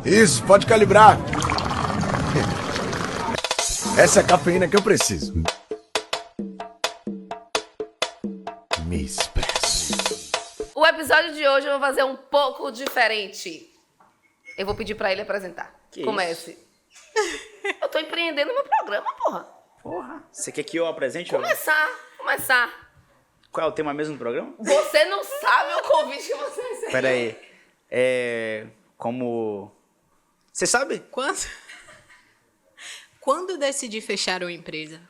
Isso, pode calibrar. Essa é a cafeína que eu preciso. Me expresso. O episódio de hoje eu vou fazer um pouco diferente. Eu vou pedir pra ele apresentar. Que Comece. Eu tô empreendendo meu programa, porra. Porra, você quer que eu apresente? Começar. Qual é o tema mesmo do programa? Você não sabe o convite que você recebeu. Pera aí. Como... Você sabe? Quando decidi fechar uma empresa?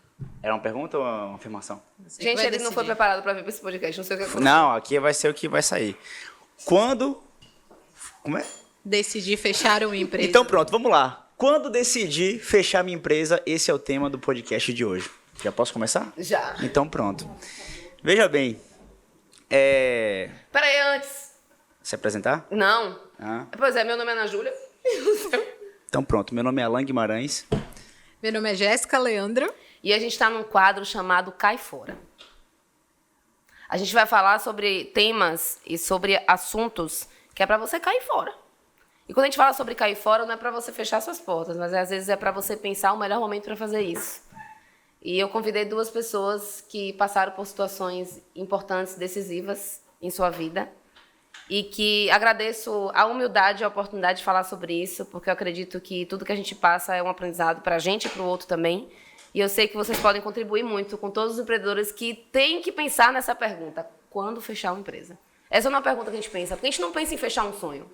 Era uma pergunta ou uma afirmação? Gente, ele não foi preparado pra vir pra esse podcast. Não sei o que aconteceu. Não, aqui vai ser o que vai sair. Quando... Como é? Decidi fechar uma empresa. Então pronto, vamos lá. Quando decidi fechar minha empresa, esse é o tema do podcast de hoje. Já posso começar? Já. Então pronto. Veja bem. Peraí, antes. Se apresentar? Não. Ah. Pois é, meu nome é Ana Júlia. Então pronto, meu nome é Alan Guimarães. Meu nome é Jéssica Leandro. E a gente está num quadro chamado Cai Fora. A gente vai falar sobre temas e sobre assuntos que é para você cair fora. E quando a gente fala sobre cair fora, não é para você fechar suas portas, mas às vezes é para você pensar o melhor momento para fazer isso. E eu convidei duas pessoas que passaram por situações importantes, decisivas em sua vida. E que agradeço a humildade e a oportunidade de falar sobre isso, porque eu acredito que tudo que a gente passa é um aprendizado para a gente e para o outro também. E eu sei que vocês podem contribuir muito com todos os empreendedores que têm que pensar nessa pergunta: quando fechar uma empresa? Essa não é uma pergunta que a gente pensa, porque a gente não pensa em fechar um sonho.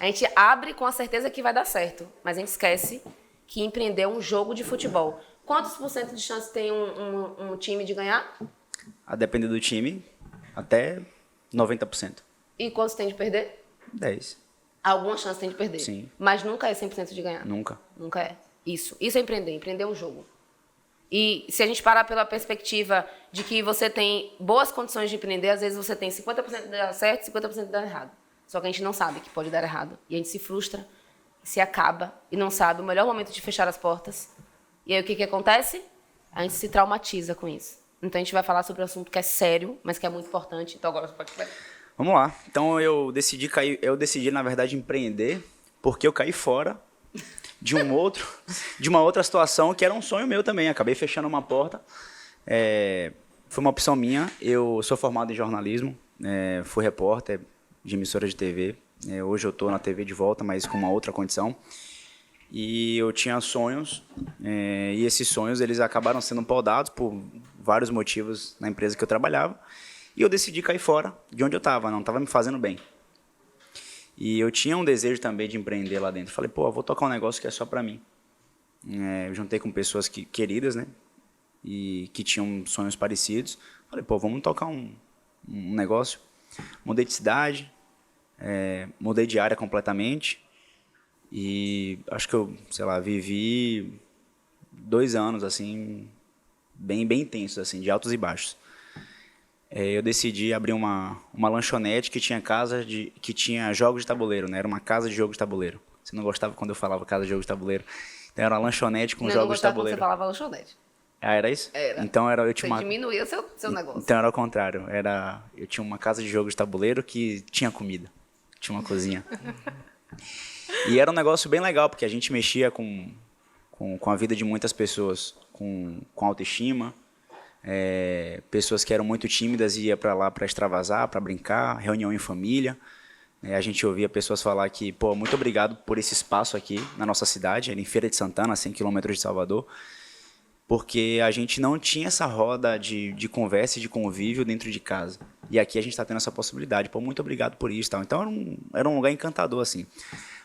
A gente abre com a certeza que vai dar certo, mas a gente esquece que empreender é um jogo de futebol. Quantos por cento de chance tem um time de ganhar? A depender do time, até 90%. E quantos tem de perder? 10%. Alguma chance tem de perder. Sim. Mas nunca é 100% de ganhar. Nunca. Nunca é. Isso é empreender. Empreender é um jogo. E se a gente parar pela perspectiva de que você tem boas condições de empreender, às vezes você tem 50% de dar certo e 50% de dar errado. Só que a gente não sabe que pode dar errado. E a gente se frustra, se acaba e não sabe o melhor momento de fechar as portas. E aí o que acontece? A gente se traumatiza com isso. Então a gente vai falar sobre um assunto que é sério, mas que é muito importante. Então agora você pode... Vamos lá. Então eu decidi, na verdade, empreender porque eu caí fora de uma outra situação que era um sonho meu também. Acabei fechando uma porta. Foi uma opção minha. Eu sou formado em jornalismo, fui repórter de emissora de TV. Hoje eu estou na TV de volta, mas com uma outra condição. E eu tinha sonhos, e esses sonhos eles acabaram sendo podados por vários motivos na empresa que eu trabalhava. E eu decidi cair fora de onde eu estava, não estava me fazendo bem. E eu tinha um desejo também de empreender lá dentro. Falei, pô, eu vou tocar um negócio que é só para mim. Eu juntei com pessoas queridas, né? E que tinham sonhos parecidos. Falei, pô, vamos tocar um negócio. Mudei de cidade, mudei de área completamente. E acho que eu, sei lá, vivi 2 anos, assim, bem intensos, assim, de altos e baixos. Eu decidi abrir uma lanchonete que tinha jogos de tabuleiro, né? Era uma casa de jogos de tabuleiro. Você não gostava quando eu falava casa de jogos de tabuleiro? Então era uma lanchonete com jogos de tabuleiro. Quando você falava lanchonete. Ah, era isso? Era. Então eu tinha Você diminuía o seu negócio. Então era ao contrário. Eu tinha uma casa de jogos de tabuleiro que tinha comida. Tinha uma cozinha. E era um negócio bem legal, porque a gente mexia com a vida de muitas pessoas, com autoestima. Pessoas que eram muito tímidas e ia para lá para extravasar, para brincar, reunião em família. A gente ouvia pessoas falar que, pô, muito obrigado por esse espaço aqui na nossa cidade, em Feira de Santana, 100 quilômetros de Salvador, porque a gente não tinha essa roda de conversa e de convívio dentro de casa. E aqui a gente está tendo essa possibilidade. Pô, muito obrigado por isso. Tal. Então era um lugar encantador, assim.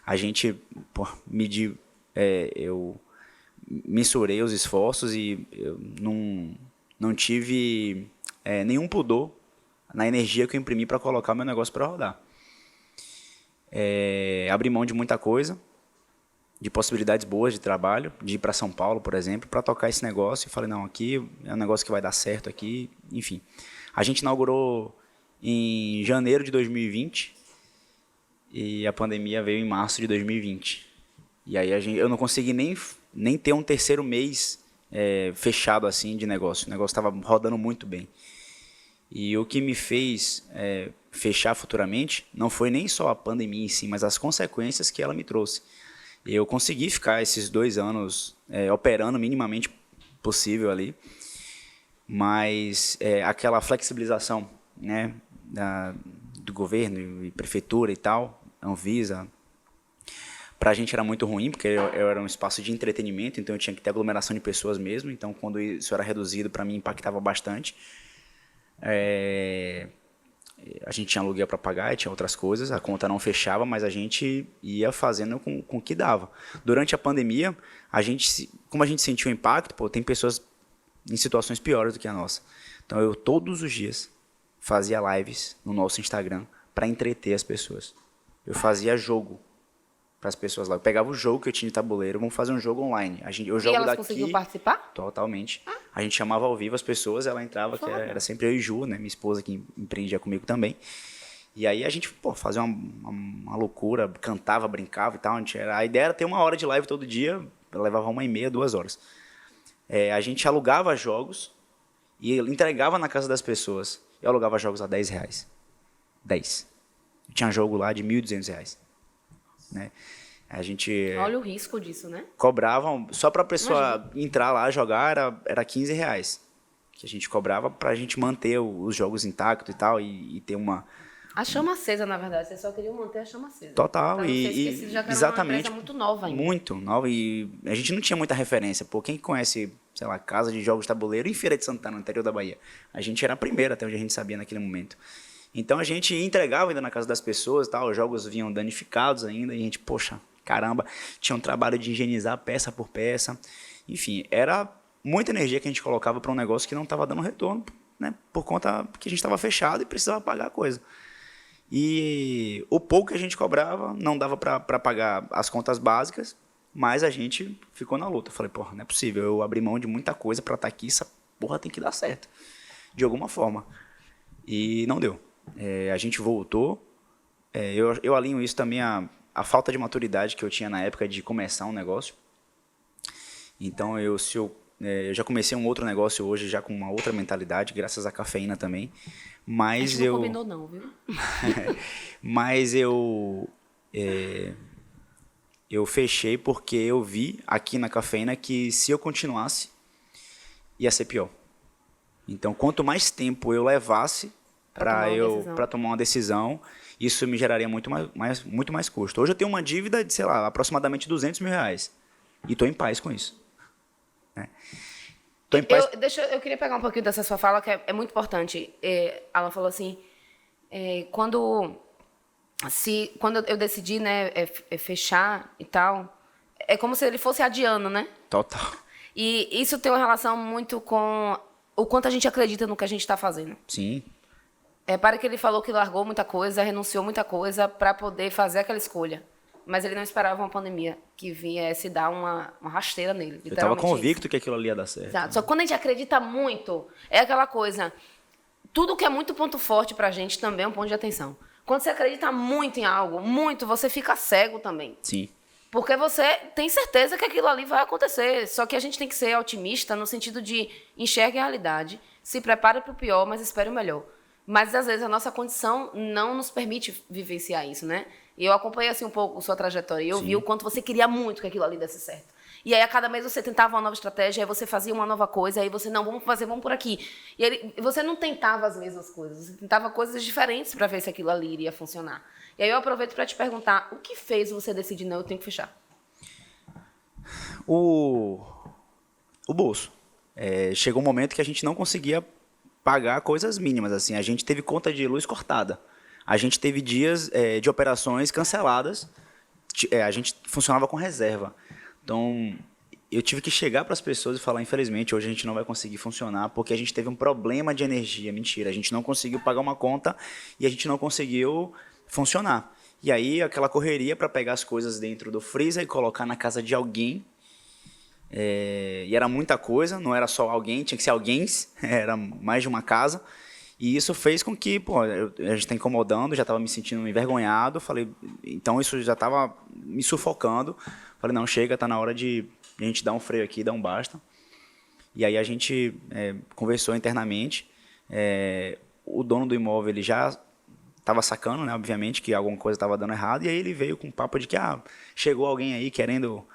A gente, pô, eu mensurei os esforços e eu não tive nenhum pudor na energia que eu imprimi para colocar meu negócio para rodar. Abri mão de muita coisa, de possibilidades boas de trabalho, de ir para São Paulo, por exemplo, para tocar esse negócio. E falei, não, aqui é um negócio que vai dar certo aqui, enfim. A gente inaugurou em janeiro de 2020 e a pandemia veio em março de 2020. E aí eu não consegui nem ter um terceiro mês fechado assim de negócio. O negócio estava rodando muito bem. E o que me fez fechar futuramente não foi nem só a pandemia em si, mas as consequências que ela me trouxe. Eu consegui ficar esses 2 anos operando minimamente possível ali, mas aquela flexibilização, né, do governo e prefeitura e tal, Anvisa, pra gente era muito ruim, porque eu era um espaço de entretenimento, então eu tinha que ter aglomeração de pessoas mesmo, então quando isso era reduzido, para mim impactava bastante. A gente tinha aluguel para pagar e tinha outras coisas, a conta não fechava, mas a gente ia fazendo com o que dava. Durante a pandemia, como a gente sentiu o impacto, pô, tem pessoas em situações piores do que a nossa. Então eu todos os dias fazia lives no nosso Instagram para entreter as pessoas. Eu fazia jogo para as pessoas lá. Eu pegava o jogo que eu tinha de tabuleiro, vamos fazer um jogo online. Eu jogo E elas daqui. conseguiam participar? Totalmente. A gente chamava ao vivo as pessoas, ela entrava, que era sempre eu e Ju, né, minha esposa que empreendia comigo também. E aí a gente, pô, fazia uma loucura, cantava, brincava e tal. A ideia era ter 1 hora de live todo dia, levava 1h30, 2 horas. A gente alugava jogos e entregava na casa das pessoas. Eu alugava jogos a R$10. 10. Tinha jogo lá de R$1.200. Né? A gente Olha o risco disso, né? cobrava, só para a pessoa entrar lá jogar, era R$15 que a gente cobrava para a gente manter os jogos intactos e tal, e ter uma... A chama acesa, na verdade. Vocês só queriam manter a chama acesa. Total. Pra não ser esquecido, já que era uma empresa muito nova ainda. Muito nova, e a gente não tinha muita referência. Pô, quem conhece, sei lá, casa de jogos de tabuleiro em Feira de Santana, no interior da Bahia? A gente era a primeira, até onde a gente sabia naquele momento. Então a gente entregava ainda na casa das pessoas, tal, os jogos vinham danificados ainda, e a gente, poxa, caramba, tinha um trabalho de higienizar peça por peça. Enfim, era muita energia que a gente colocava para um negócio que não estava dando retorno, né, por conta que a gente estava fechado e precisava pagar a coisa. E o pouco que a gente cobrava não dava para pagar as contas básicas, mas a gente ficou na luta. Falei, porra, não é possível, eu abri mão de muita coisa para estar aqui, essa porra tem que dar certo, de alguma forma. E não deu. A gente voltou. Eu alinho isso também à falta de maturidade que eu tinha na época de começar um negócio. Então, eu já comecei um outro negócio hoje, já com uma outra mentalidade, graças à cafeína também. Mas a gente não combinou não, viu? Mas eu fechei porque eu vi aqui na cafeína que se eu continuasse, ia ser pior. Então, quanto mais tempo eu levasse para tomar uma decisão, isso me geraria muito mais custo. Hoje eu tenho uma dívida de, sei lá, aproximadamente R$200 mil. E estou em paz com isso. Né? Tô em paz. Eu queria pegar um pouquinho dessa sua fala, que é muito importante. Ela falou assim, quando eu decidi, né, fechar e tal, é como se ele fosse adiando, né? Total. E isso tem uma relação muito com o quanto a gente acredita no que a gente está fazendo. Sim. Para que ele falou que largou muita coisa, renunciou muita coisa para poder fazer aquela escolha. Mas ele não esperava uma pandemia que viesse dar uma rasteira nele. Eu estava convicto que aquilo ali ia dar certo. Exato. Só que quando a gente acredita muito, é aquela coisa... Tudo que é muito ponto forte para a gente também é um ponto de atenção. Quando você acredita muito em algo, você fica cego também. Sim. Porque você tem certeza que aquilo ali vai acontecer. Só que a gente tem que ser otimista no sentido de enxergue a realidade, se prepare para o pior, mas espere o melhor. Mas, às vezes, a nossa condição não nos permite vivenciar isso, né? E eu acompanhei, assim, um pouco a sua trajetória. E eu vi o quanto você queria muito que aquilo ali desse certo. E aí, a cada mês, você tentava uma nova estratégia, aí você fazia uma nova coisa, aí você, não, vamos por aqui. E você não tentava as mesmas coisas, você tentava coisas diferentes para ver se aquilo ali iria funcionar. E aí, eu aproveito para te perguntar, o que fez você decidir, não, eu tenho que fechar? O bolso. Chegou um momento que a gente não conseguia pagar coisas mínimas, assim. A gente teve conta de luz cortada. A gente teve dias de operações canceladas. A gente funcionava com reserva. Então, eu tive que chegar para as pessoas e falar, infelizmente, hoje a gente não vai conseguir funcionar porque a gente teve um problema de energia. Mentira, a gente não conseguiu pagar uma conta e a gente não conseguiu funcionar. E aí, aquela correria para pegar as coisas dentro do freezer e colocar na casa de alguém. E era muita coisa, não era só alguém, tinha que ser alguém, era mais de uma casa. E isso fez com que, a gente está incomodando, já estava me sentindo envergonhado. Falei, então isso já estava me sufocando. Falei, não, chega, está na hora de a gente dar um freio aqui, dar um basta. E aí a gente conversou internamente. o dono do imóvel ele já estava sacando, né, obviamente, que alguma coisa estava dando errado, e aí ele veio com um papo de que chegou alguém aí querendo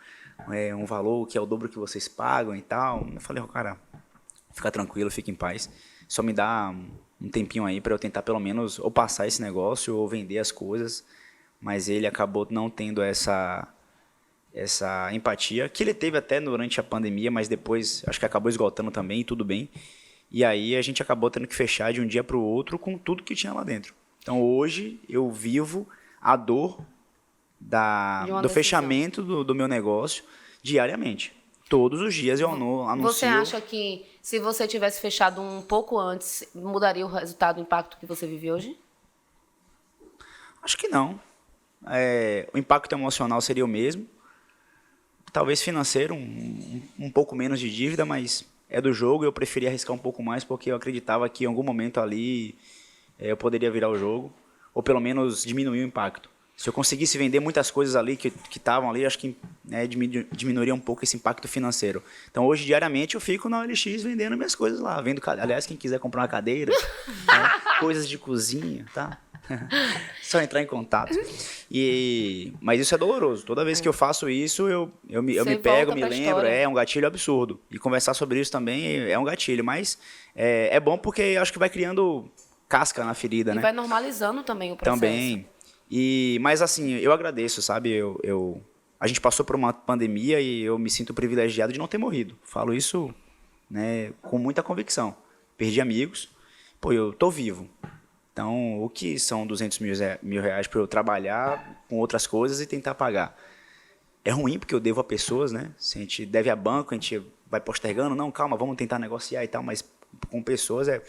um valor que é o dobro que vocês pagam e tal. Eu falei, cara, fica tranquilo, fica em paz, só me dá um tempinho aí para eu tentar pelo menos ou passar esse negócio ou vender as coisas, mas ele acabou não tendo essa empatia, que ele teve até durante a pandemia, mas depois acho que acabou esgotando também, e tudo bem. E aí a gente acabou tendo que fechar de um dia para o outro com tudo que tinha lá dentro. Então hoje eu vivo a dor do fechamento do meu negócio diariamente. Todos os dias eu anuncio. Você acha que se você tivesse fechado um pouco antes, mudaria o resultado, o impacto que você vive hoje? Acho que não. O impacto emocional seria o mesmo. Talvez financeiro, um pouco menos de dívida, mas é do jogo. Eu preferia arriscar um pouco mais porque eu acreditava que em algum momento ali eu poderia virar o jogo, ou pelo menos diminuir o impacto. Se eu conseguisse vender muitas coisas ali que estavam ali, acho que diminuiria um pouco esse impacto financeiro. Então, hoje, diariamente, eu fico na OLX vendendo minhas coisas lá. Aliás, quem quiser comprar uma cadeira, coisas de cozinha, tá? Só entrar em contato. Mas isso é doloroso. Toda vez que eu faço isso, eu me pego, me lembro. História. É um gatilho absurdo. E conversar sobre isso também é um gatilho. Mas é bom porque acho que vai criando casca na ferida, né? E vai normalizando também o processo. Também. Mas assim, eu agradeço, sabe? A gente passou por uma pandemia e eu me sinto privilegiado de não ter morrido. Falo isso, né, com muita convicção. Perdi amigos, eu tô vivo. Então, o que são 200 mil reais para eu trabalhar com outras coisas e tentar pagar? É ruim porque eu devo a pessoas, né? Se a gente deve a banco, a gente vai postergando. Não, calma, vamos tentar negociar e tal, mas com pessoas é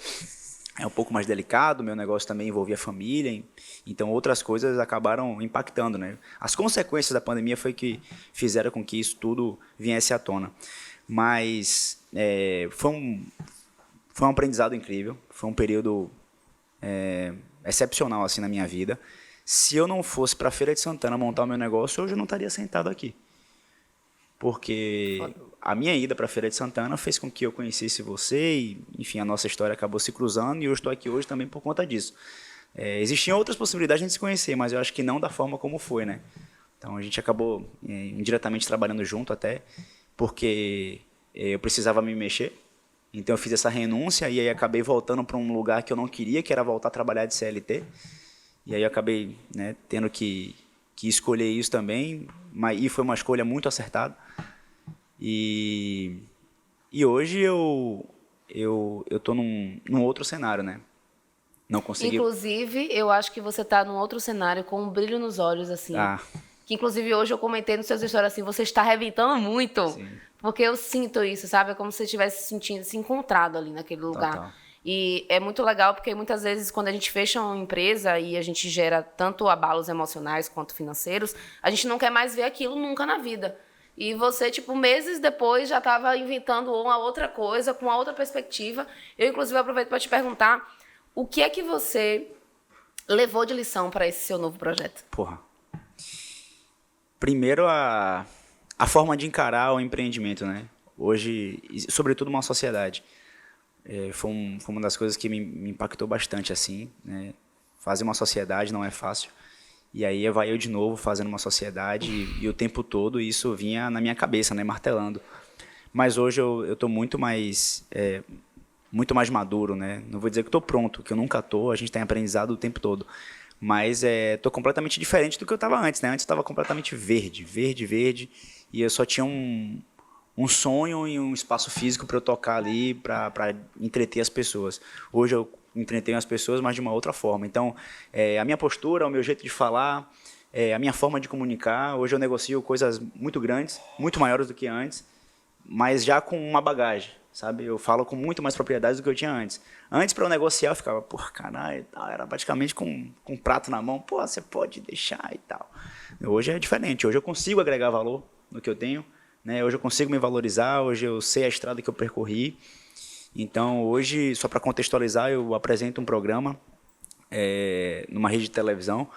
um pouco mais delicado. Meu negócio também envolvia família, então outras coisas acabaram impactando, né? As consequências da pandemia foi que fizeram com que isso tudo viesse à tona. Mas foi um aprendizado incrível, foi um período excepcional assim na minha vida. Se eu não fosse para a Feira de Santana montar o meu negócio, hoje eu não estaria sentado aqui. Porque a minha ida para a Feira de Santana fez com que eu conhecesse você e, enfim, a nossa história acabou se cruzando e eu estou aqui hoje também por conta disso. Existiam outras possibilidades de a gente se conhecer, mas eu acho que não da forma como foi, né? Então a gente acabou indiretamente trabalhando junto até, porque eu precisava me mexer. Então eu fiz essa renúncia e aí acabei voltando para um lugar que eu não queria, que era voltar a trabalhar de CLT. E aí eu acabei, né, tendo que escolher isso também, e foi uma escolha muito acertada. E hoje eu tô num outro cenário, né? Não consegui. Inclusive, eu acho que você tá num outro cenário com um brilho nos olhos, assim. Que inclusive hoje eu comentei nos seus stories assim, você está arrebentando muito. Sim. Porque eu sinto isso, sabe? É como se você estivesse se encontrado ali naquele lugar. Total. E é muito legal porque muitas vezes quando a gente fecha uma empresa e a gente gera tanto abalos emocionais quanto financeiros, a gente não quer mais ver aquilo nunca na vida. E você, meses depois já estava inventando uma outra coisa, com uma outra perspectiva. Eu, inclusive, aproveito para te perguntar o que é que você levou de lição para esse seu novo projeto? Primeiro, a forma de encarar o empreendimento, né? Hoje, sobretudo uma sociedade. Foi uma das coisas que me impactou bastante, assim, né? Fazer uma sociedade não é fácil. E aí vai eu de novo fazendo uma sociedade e o tempo todo isso vinha na minha cabeça, né? Martelando. Mas hoje eu estou muito mais maduro, né? Não vou dizer que estou pronto, que eu nunca estou, a gente tem aprendizado o tempo todo. Mas estou completamente diferente do que eu estava antes, né? Antes eu estava completamente verde, e eu só tinha um sonho e um espaço físico para eu tocar ali, para entreter as pessoas. Hoje eu entretenho as pessoas, mas de uma outra forma. Então, a minha postura, o meu jeito de falar, a minha forma de comunicar, hoje eu negocio coisas muito grandes, muito maiores do que antes, mas já com uma bagagem, sabe? Eu falo com muito mais propriedade do que eu tinha antes. Antes, para eu negociar, eu ficava, caralho, era praticamente com um prato na mão, você pode deixar e tal. Hoje é diferente, hoje eu consigo agregar valor no que eu tenho, né? Hoje eu consigo me valorizar, hoje eu sei a estrada que eu percorri. Então, hoje, só para contextualizar, eu apresento um programa numa rede de televisão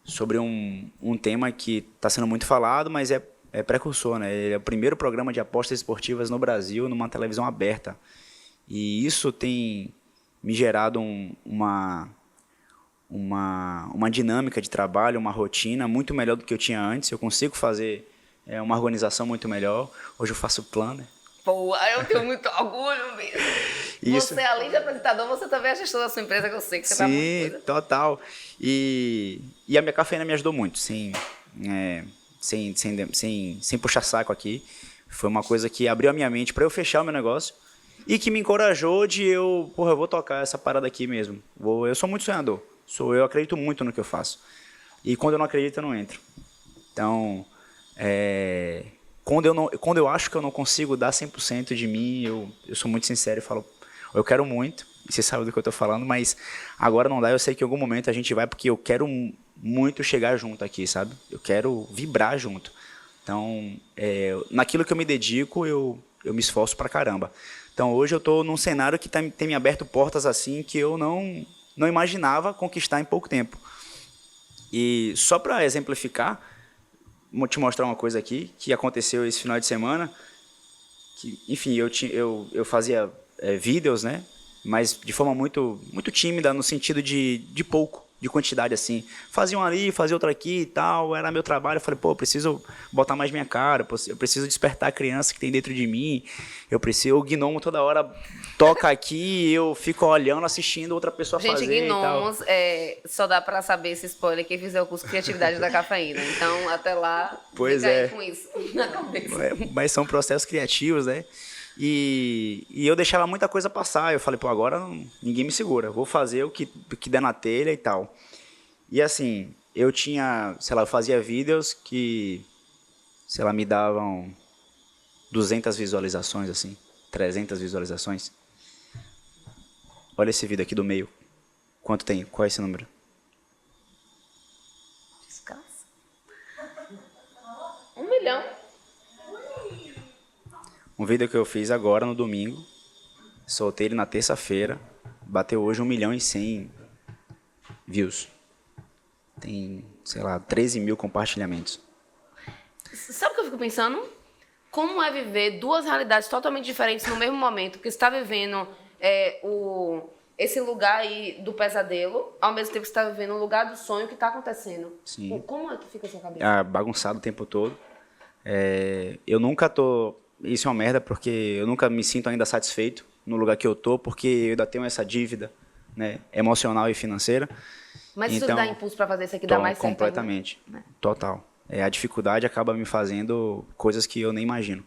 sobre um tema que está sendo muito falado, mas é precursor, né? Ele é o primeiro programa de apostas esportivas no Brasil, numa televisão aberta. E isso tem me gerado uma dinâmica de trabalho, uma rotina muito melhor do que eu tinha antes. Eu consigo fazer uma organização muito melhor. Hoje eu faço planner. Pô, eu tenho muito orgulho mesmo. Isso. Você, além de apresentador, você também é gestor da sua empresa, que eu sei que você tá muito Sim, coisa. total. E a minha cafeína me ajudou muito, sem puxar saco aqui. Foi uma coisa que abriu a minha mente para eu fechar o meu negócio e que me encorajou de eu vou tocar essa parada aqui mesmo. Eu sou muito sonhador. Eu acredito muito no que eu faço. E quando eu não acredito, eu não entro. Então, quando eu acho que eu não consigo dar 100% de mim, eu sou muito sincero e falo, eu quero muito, e você sabe do que eu tô falando, mas agora não dá, eu sei que em algum momento a gente vai, porque eu quero muito chegar junto aqui, sabe? Eu quero vibrar junto. Então, naquilo que eu me dedico, eu me esforço pra caramba. Então, hoje eu tô num cenário que tem me aberto portas assim que eu não imaginava conquistar em pouco tempo. E só para exemplificar, vou te mostrar uma coisa aqui que aconteceu esse final de semana. Que, enfim, eu fazia vídeos, né? Mas de forma muito, muito tímida, no sentido de pouco, de quantidade assim. Fazia um ali, fazia outro aqui e tal, era meu trabalho. Eu falei, eu preciso botar mais minha cara, eu preciso despertar a criança que tem dentro de mim. O gnomo toda hora toca aqui e eu fico olhando, assistindo outra pessoa Gente, fazer gnomos, só dá pra saber esse spoiler quem fizer o curso de criatividade da cafeína. Então, até lá, Pois fica é. aí com isso na cabeça. Mas são processos criativos, né? E eu deixava muita coisa passar. Eu falei, agora ninguém me segura. Vou fazer o que der na telha e tal. E assim, eu tinha, eu fazia vídeos que, me davam 200 visualizações, assim, 300 visualizações. Olha esse vídeo aqui do meio. Quanto tem? Qual é esse número? Descansa. 1 milhão. Um vídeo que eu fiz agora no domingo, soltei ele na terça-feira, bateu hoje 1.100.000 views. Tem, 13 mil compartilhamentos. Sabe o que eu fico pensando? Como é viver duas realidades totalmente diferentes no mesmo momento? Porque você está vivendo esse lugar aí do pesadelo, ao mesmo tempo que você está vivendo o lugar do sonho que está acontecendo. Sim. Como é que fica a sua cabeça? Bagunçado o tempo todo. Eu nunca tô... Isso é uma merda, porque eu nunca me sinto ainda satisfeito no lugar que eu tô, porque eu ainda tenho essa dívida, né, emocional e financeira. Mas isso então, dá impulso para fazer isso aqui, dá mais certo completamente, ainda, né? Total. A dificuldade acaba me fazendo coisas que eu nem imagino.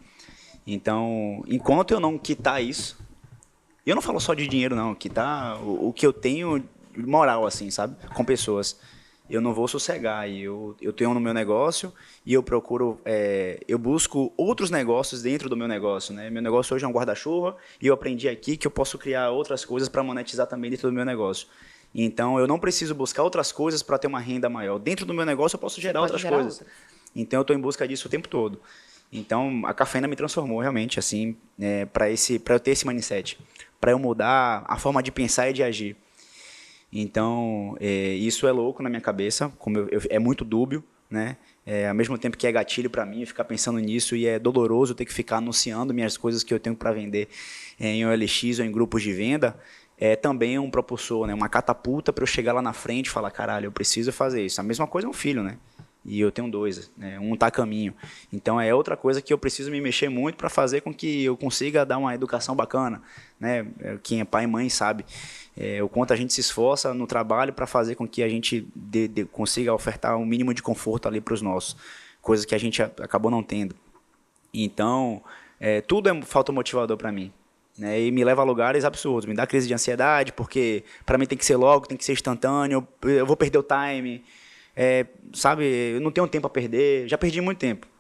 Então, enquanto eu não quitar isso, e eu não falo só de dinheiro, não, quitar o que eu tenho moral, assim, sabe, com pessoas, eu não vou sossegar. E eu tenho no meu negócio e eu procuro, eu busco outros negócios dentro do meu negócio, né? Meu negócio hoje é um guarda-chuva e eu aprendi aqui que eu posso criar outras coisas para monetizar também dentro do meu negócio. Então, eu não preciso buscar outras coisas para ter uma renda maior. Dentro do meu negócio, eu posso gerar outras coisas. Então, eu estou em busca disso o tempo todo. Então, a cafeína me transformou realmente, assim, para eu ter esse mindset, para eu mudar a forma de pensar e de agir. Então, isso é louco na minha cabeça, é muito dúbio, né? Ao mesmo tempo que é gatilho para mim ficar pensando nisso, e é doloroso ter que ficar anunciando minhas coisas que eu tenho para vender em OLX ou em grupos de venda, também é um propulsor, né? Uma catapulta para eu chegar lá na frente e falar, caralho, eu preciso fazer isso. A mesma coisa é um filho, né? E eu tenho 2, né? Um está a caminho. Então, é outra coisa que eu preciso me mexer muito para fazer com que eu consiga dar uma educação bacana, né? Quem é pai e mãe sabe o quanto a gente se esforça no trabalho para fazer com que a gente consiga ofertar um mínimo de conforto ali para os nossos, coisas que a gente acabou não tendo. Então, tudo é fator motivador para mim, né? E me leva a lugares absurdos, me dá crise de ansiedade, porque para mim tem que ser logo, tem que ser instantâneo, eu vou perder o time, sabe, eu não tenho tempo a perder, já perdi muito tempo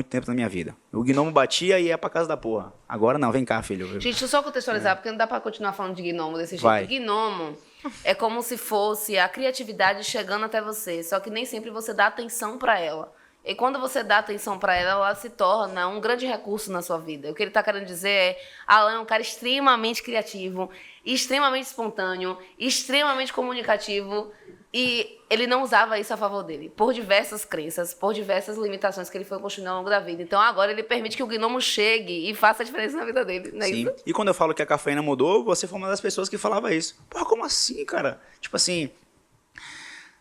tempo na minha vida. O gnomo batia e ia pra casa da porra. Agora não, vem cá, filho. Gente, deixa eu só contextualizar, porque não dá pra continuar falando de gnomo desse jeito. Vai. Gnomo é como se fosse a criatividade chegando até você, só que nem sempre você dá atenção pra ela. E quando você dá atenção pra ela, ela se torna um grande recurso na sua vida. O que ele tá querendo dizer é, Alan é um cara extremamente criativo, extremamente espontâneo, extremamente comunicativo E ele não usava isso a favor dele, por diversas crenças, por diversas limitações que ele foi construindo ao longo da vida. Então agora ele permite que o gnomo chegue e faça a diferença na vida dele, não é Sim. isso? E quando eu falo que a cafeína mudou, você foi uma das pessoas que falava isso. Porra, como assim, cara? Tipo assim,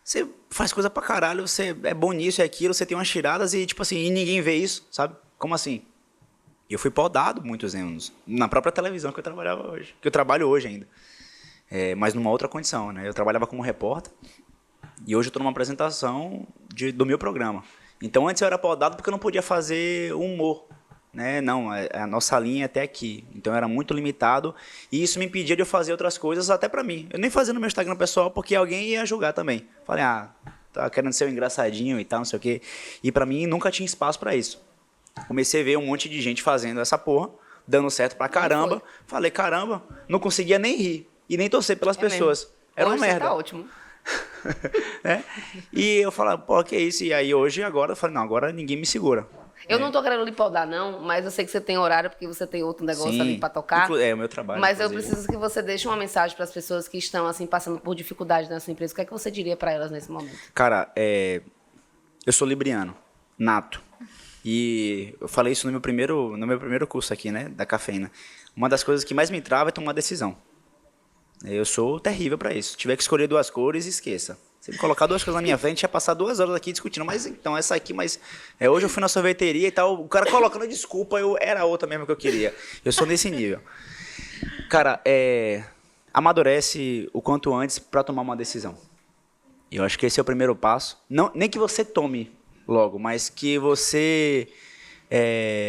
você faz coisa pra caralho, você é bom nisso e aquilo, você tem umas tiradas e, tipo assim, e ninguém vê isso, sabe? Como assim? E eu fui podado muitos anos, na própria televisão que eu trabalhava hoje, que eu trabalho hoje ainda. Mas numa outra condição, né? Eu trabalhava como repórter e hoje eu estou numa apresentação do meu programa. Então antes eu era podado porque eu não podia fazer humor, né? Não, a nossa linha é até aqui. Então eu era muito limitado e isso me impedia de eu fazer outras coisas até pra mim. Eu nem fazia no meu Instagram pessoal porque alguém ia julgar também. Falei, tá querendo ser um engraçadinho e tal, não sei o quê. E pra mim nunca tinha espaço pra isso. Comecei a ver um monte de gente fazendo essa porra, dando certo pra caramba. Falei, caramba, não conseguia nem rir e nem torcer pelas pessoas. Mesmo. Era uma Hoje merda. Tá ótimo. Né? E eu falava, pô, que isso? E aí hoje, agora, eu falei, não, agora ninguém me segura. Eu não tô querendo lhe podar, não, mas eu sei que você tem horário porque você tem outro negócio Sim, ali pra tocar. É o meu trabalho. Mas eu inclusive. preciso que você deixe uma mensagem para as pessoas que estão assim passando por dificuldade na sua empresa. O que é que você diria para elas nesse momento? Cara, eu sou libriano, nato. E eu falei isso no meu primeiro curso aqui, né, da cafeína. Uma das coisas que mais me trava é tomar decisão. Eu sou terrível pra isso. Se tiver que escolher duas cores, esqueça. Se me colocar duas coisas na minha frente, ia passar 2 horas aqui discutindo. Mas então, essa aqui, hoje eu fui na sorveteria e tal, o cara colocando desculpa, era a outra mesmo que eu queria. Eu sou nesse nível. Cara, amadurece o quanto antes pra tomar uma decisão. Eu acho que esse é o primeiro passo. Não, nem que você tome logo, mas que você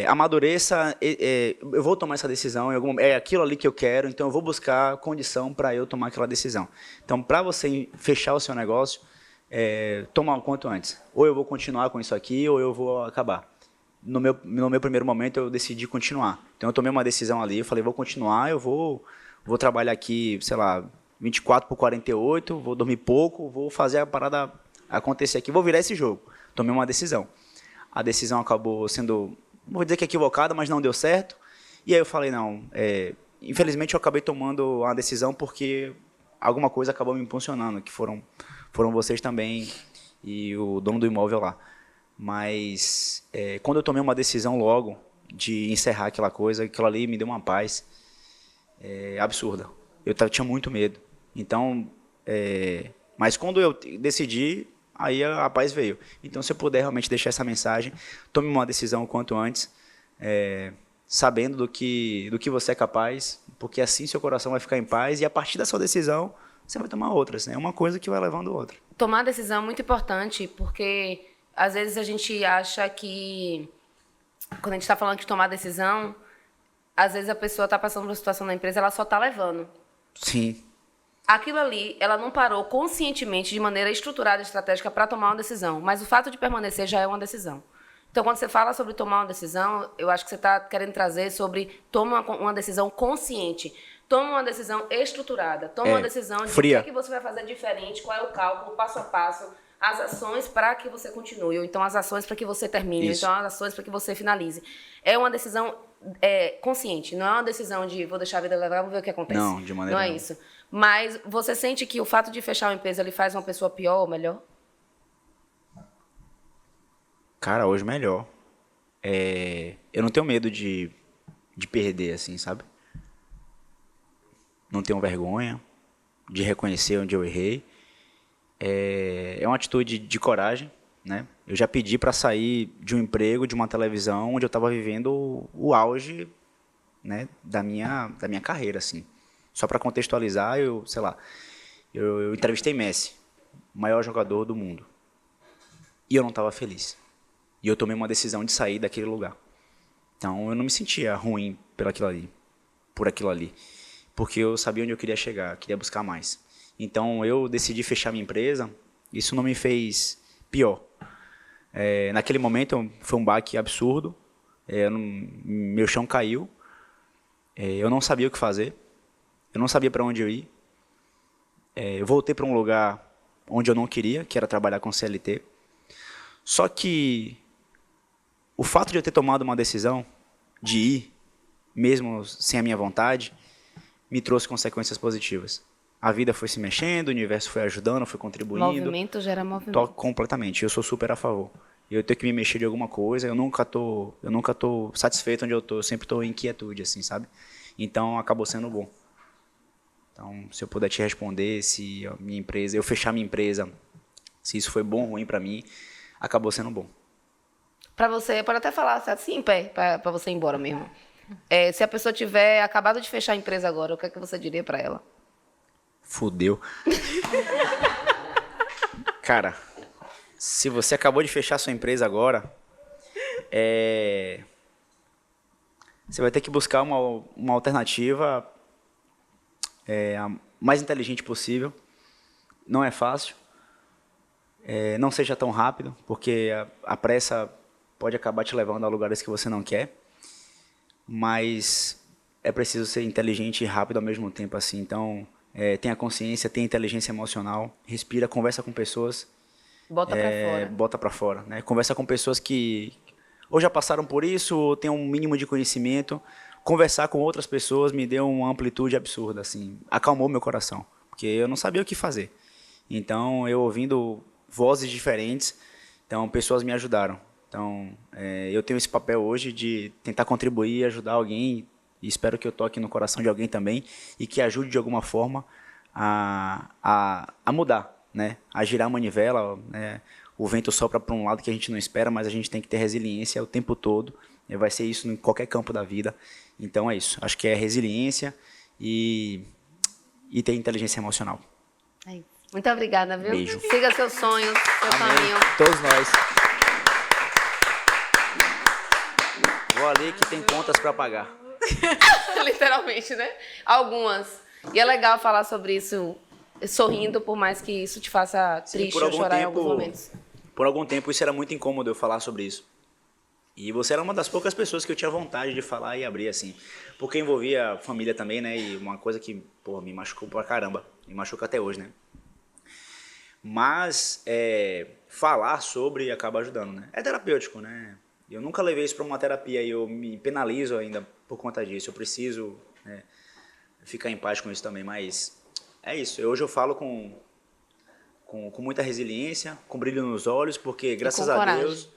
amadureça. Eu vou tomar essa decisão, é aquilo ali que eu quero, então eu vou buscar condição para eu tomar aquela decisão. Então, para você fechar o seu negócio, toma o quanto antes. Ou eu vou continuar com isso aqui, ou eu vou acabar. No meu primeiro momento, eu decidi continuar. Então, eu tomei uma decisão ali, eu falei, vou continuar, eu vou trabalhar aqui, sei lá, 24 por 48, vou dormir pouco, vou fazer a parada acontecer aqui, vou virar esse jogo. Tomei uma decisão. A decisão acabou sendo, não vou dizer que equivocada, mas não deu certo. E aí eu falei, não, infelizmente eu acabei tomando a decisão porque alguma coisa acabou me impulsionando, que foram vocês também e o dono do imóvel lá. Mas quando eu tomei uma decisão logo de encerrar aquela coisa, aquilo ali me deu uma paz absurda. Eu tinha muito medo. Então, mas quando eu decidi, aí a paz veio. Então, se eu puder realmente deixar essa mensagem, tome uma decisão o quanto antes, sabendo do que você é capaz, porque assim seu coração vai ficar em paz e a partir da sua decisão, você vai tomar outras. É uma coisa que vai levando outra. Tomar decisão é muito importante, porque às vezes a gente acha que, quando a gente está falando de tomar decisão, às vezes a pessoa está passando por uma situação na empresa, ela só está levando. Sim. Aquilo ali, ela não parou conscientemente, de maneira estruturada e estratégica, para tomar uma decisão. Mas o fato de permanecer já é uma decisão. Então, quando você fala sobre tomar uma decisão, eu acho que você está querendo trazer sobre toma uma decisão consciente. Toma uma decisão estruturada. Toma uma decisão de fria. o que você vai fazer diferente, qual é o cálculo, passo a passo, as ações para que você continue, ou então as ações para que você termine, Isso. ou então as ações para que você finalize. É uma decisão consciente, não é uma decisão de vou deixar a vida levar, vou ver o que acontece. Não, de maneira Não é nenhuma. isso. Mas você sente que o fato de fechar uma empresa ele faz uma pessoa pior ou melhor? Cara, hoje melhor. Eu não tenho medo de perder, assim, sabe? Não tenho vergonha de reconhecer onde eu errei. É uma atitude de coragem, né? Eu já pedi para sair de um emprego, de uma televisão, onde eu estava vivendo o auge, né, da minha carreira, assim. Só para contextualizar, eu entrevistei Messi, o maior jogador do mundo. E eu não estava feliz. E eu tomei uma decisão de sair daquele lugar. Então eu não me sentia ruim por aquilo ali. Porque eu sabia onde eu queria chegar, queria buscar mais. Então eu decidi fechar minha empresa, isso não me fez pior. Naquele momento foi um baque absurdo, meu chão caiu, eu não sabia o que fazer, eu não sabia para onde eu ir. Eu voltei para um lugar onde eu não queria, que era trabalhar com CLT. Só que o fato de eu ter tomado uma decisão de ir, mesmo sem a minha vontade, me trouxe consequências positivas. a vida foi se mexendo, o universo foi ajudando, foi contribuindo. Movimento gera movimento. Completamente, eu sou super a favor. Eu tenho que me mexer de alguma coisa, eu nunca tô satisfeito onde eu tô, eu sempre tô em inquietude, assim, sabe? Então, acabou sendo bom. Então, se eu puder te responder, se a minha empresa, eu fechar minha empresa, se isso foi bom ou ruim pra mim, acabou sendo bom. Pra você, pode até falar assim em pé, pra você ir embora mesmo. Se a pessoa tiver acabado de fechar a empresa agora, o que é que você diria pra ela? Fudeu. Cara, se você acabou de fechar sua empresa agora, você vai ter que buscar uma alternativa a mais inteligente possível. Não é fácil. Não seja tão rápido, porque a pressa pode acabar te levando a lugares que você não quer. Mas é preciso ser inteligente e rápido ao mesmo tempo, assim. Então, tenha consciência, tenha inteligência emocional, respira, conversa com pessoas. Bota pra fora. Bota pra fora, né? Conversa com pessoas que ou já passaram por isso, ou têm um mínimo de conhecimento. Conversar com outras pessoas me deu uma amplitude absurda, assim. Acalmou meu coração, porque eu não sabia o que fazer. Então, eu ouvindo vozes diferentes, então pessoas me ajudaram. Então, eu tenho esse papel hoje de tentar contribuir, ajudar alguém, e espero que eu toque no coração de alguém também, e que ajude de alguma forma a mudar, né? A girar a manivela, né? O vento sopra para um lado que a gente não espera, mas a gente tem que ter resiliência o tempo todo. Vai ser isso em qualquer campo da vida. Então é isso. Acho que é resiliência e ter inteligência emocional. Muito obrigada, viu? Beijo. Siga seus sonhos, seu Amém. caminho. Todos nós. Vou ali que tem contas para pagar. Literalmente, né? Algumas. E é legal falar sobre isso sorrindo, por mais que isso te faça triste ou chorar em alguns momentos. Por algum tempo isso era muito incômodo eu falar sobre isso. E você era uma das poucas pessoas que eu tinha vontade de falar e abrir, assim. Porque envolvia a família também, né? E uma coisa que, me machucou pra caramba. Me machuca até hoje, né? Mas falar sobre acaba ajudando, né? É terapêutico, né? Eu nunca levei isso para uma terapia e eu me penalizo ainda por conta disso. Eu preciso, né, ficar em paz com isso também, mas é isso. Hoje eu falo com muita resiliência, com brilho nos olhos, porque graças a Deus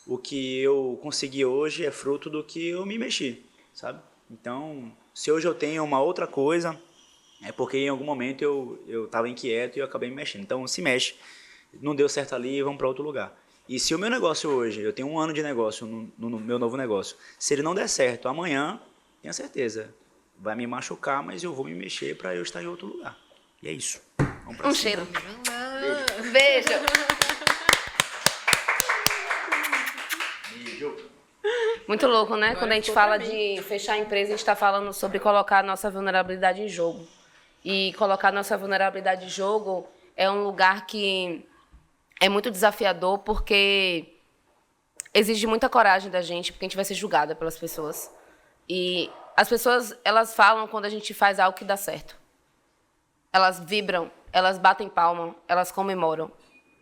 o que eu consegui hoje é fruto do que eu me mexi, sabe? Então, se hoje eu tenho uma outra coisa, é porque em algum momento eu estava inquieto e eu acabei me mexendo. Então, se mexe. Não deu certo ali, vamos para outro lugar. E se o meu negócio hoje, eu tenho 1 ano de negócio no meu novo negócio, se ele não der certo amanhã, tenha certeza, vai me machucar, mas eu vou me mexer para eu estar em outro lugar. E é isso. Vamos pra cima. Cheiro. Beijo. Muito louco, né? Quando a gente fala de fechar a empresa, a gente está falando sobre colocar a nossa vulnerabilidade em jogo. E colocar a nossa vulnerabilidade em jogo é um lugar que é muito desafiador, porque exige muita coragem da gente, porque a gente vai ser julgada pelas pessoas. E as pessoas, elas falam quando a gente faz algo que dá certo. Elas vibram, elas batem palma, elas comemoram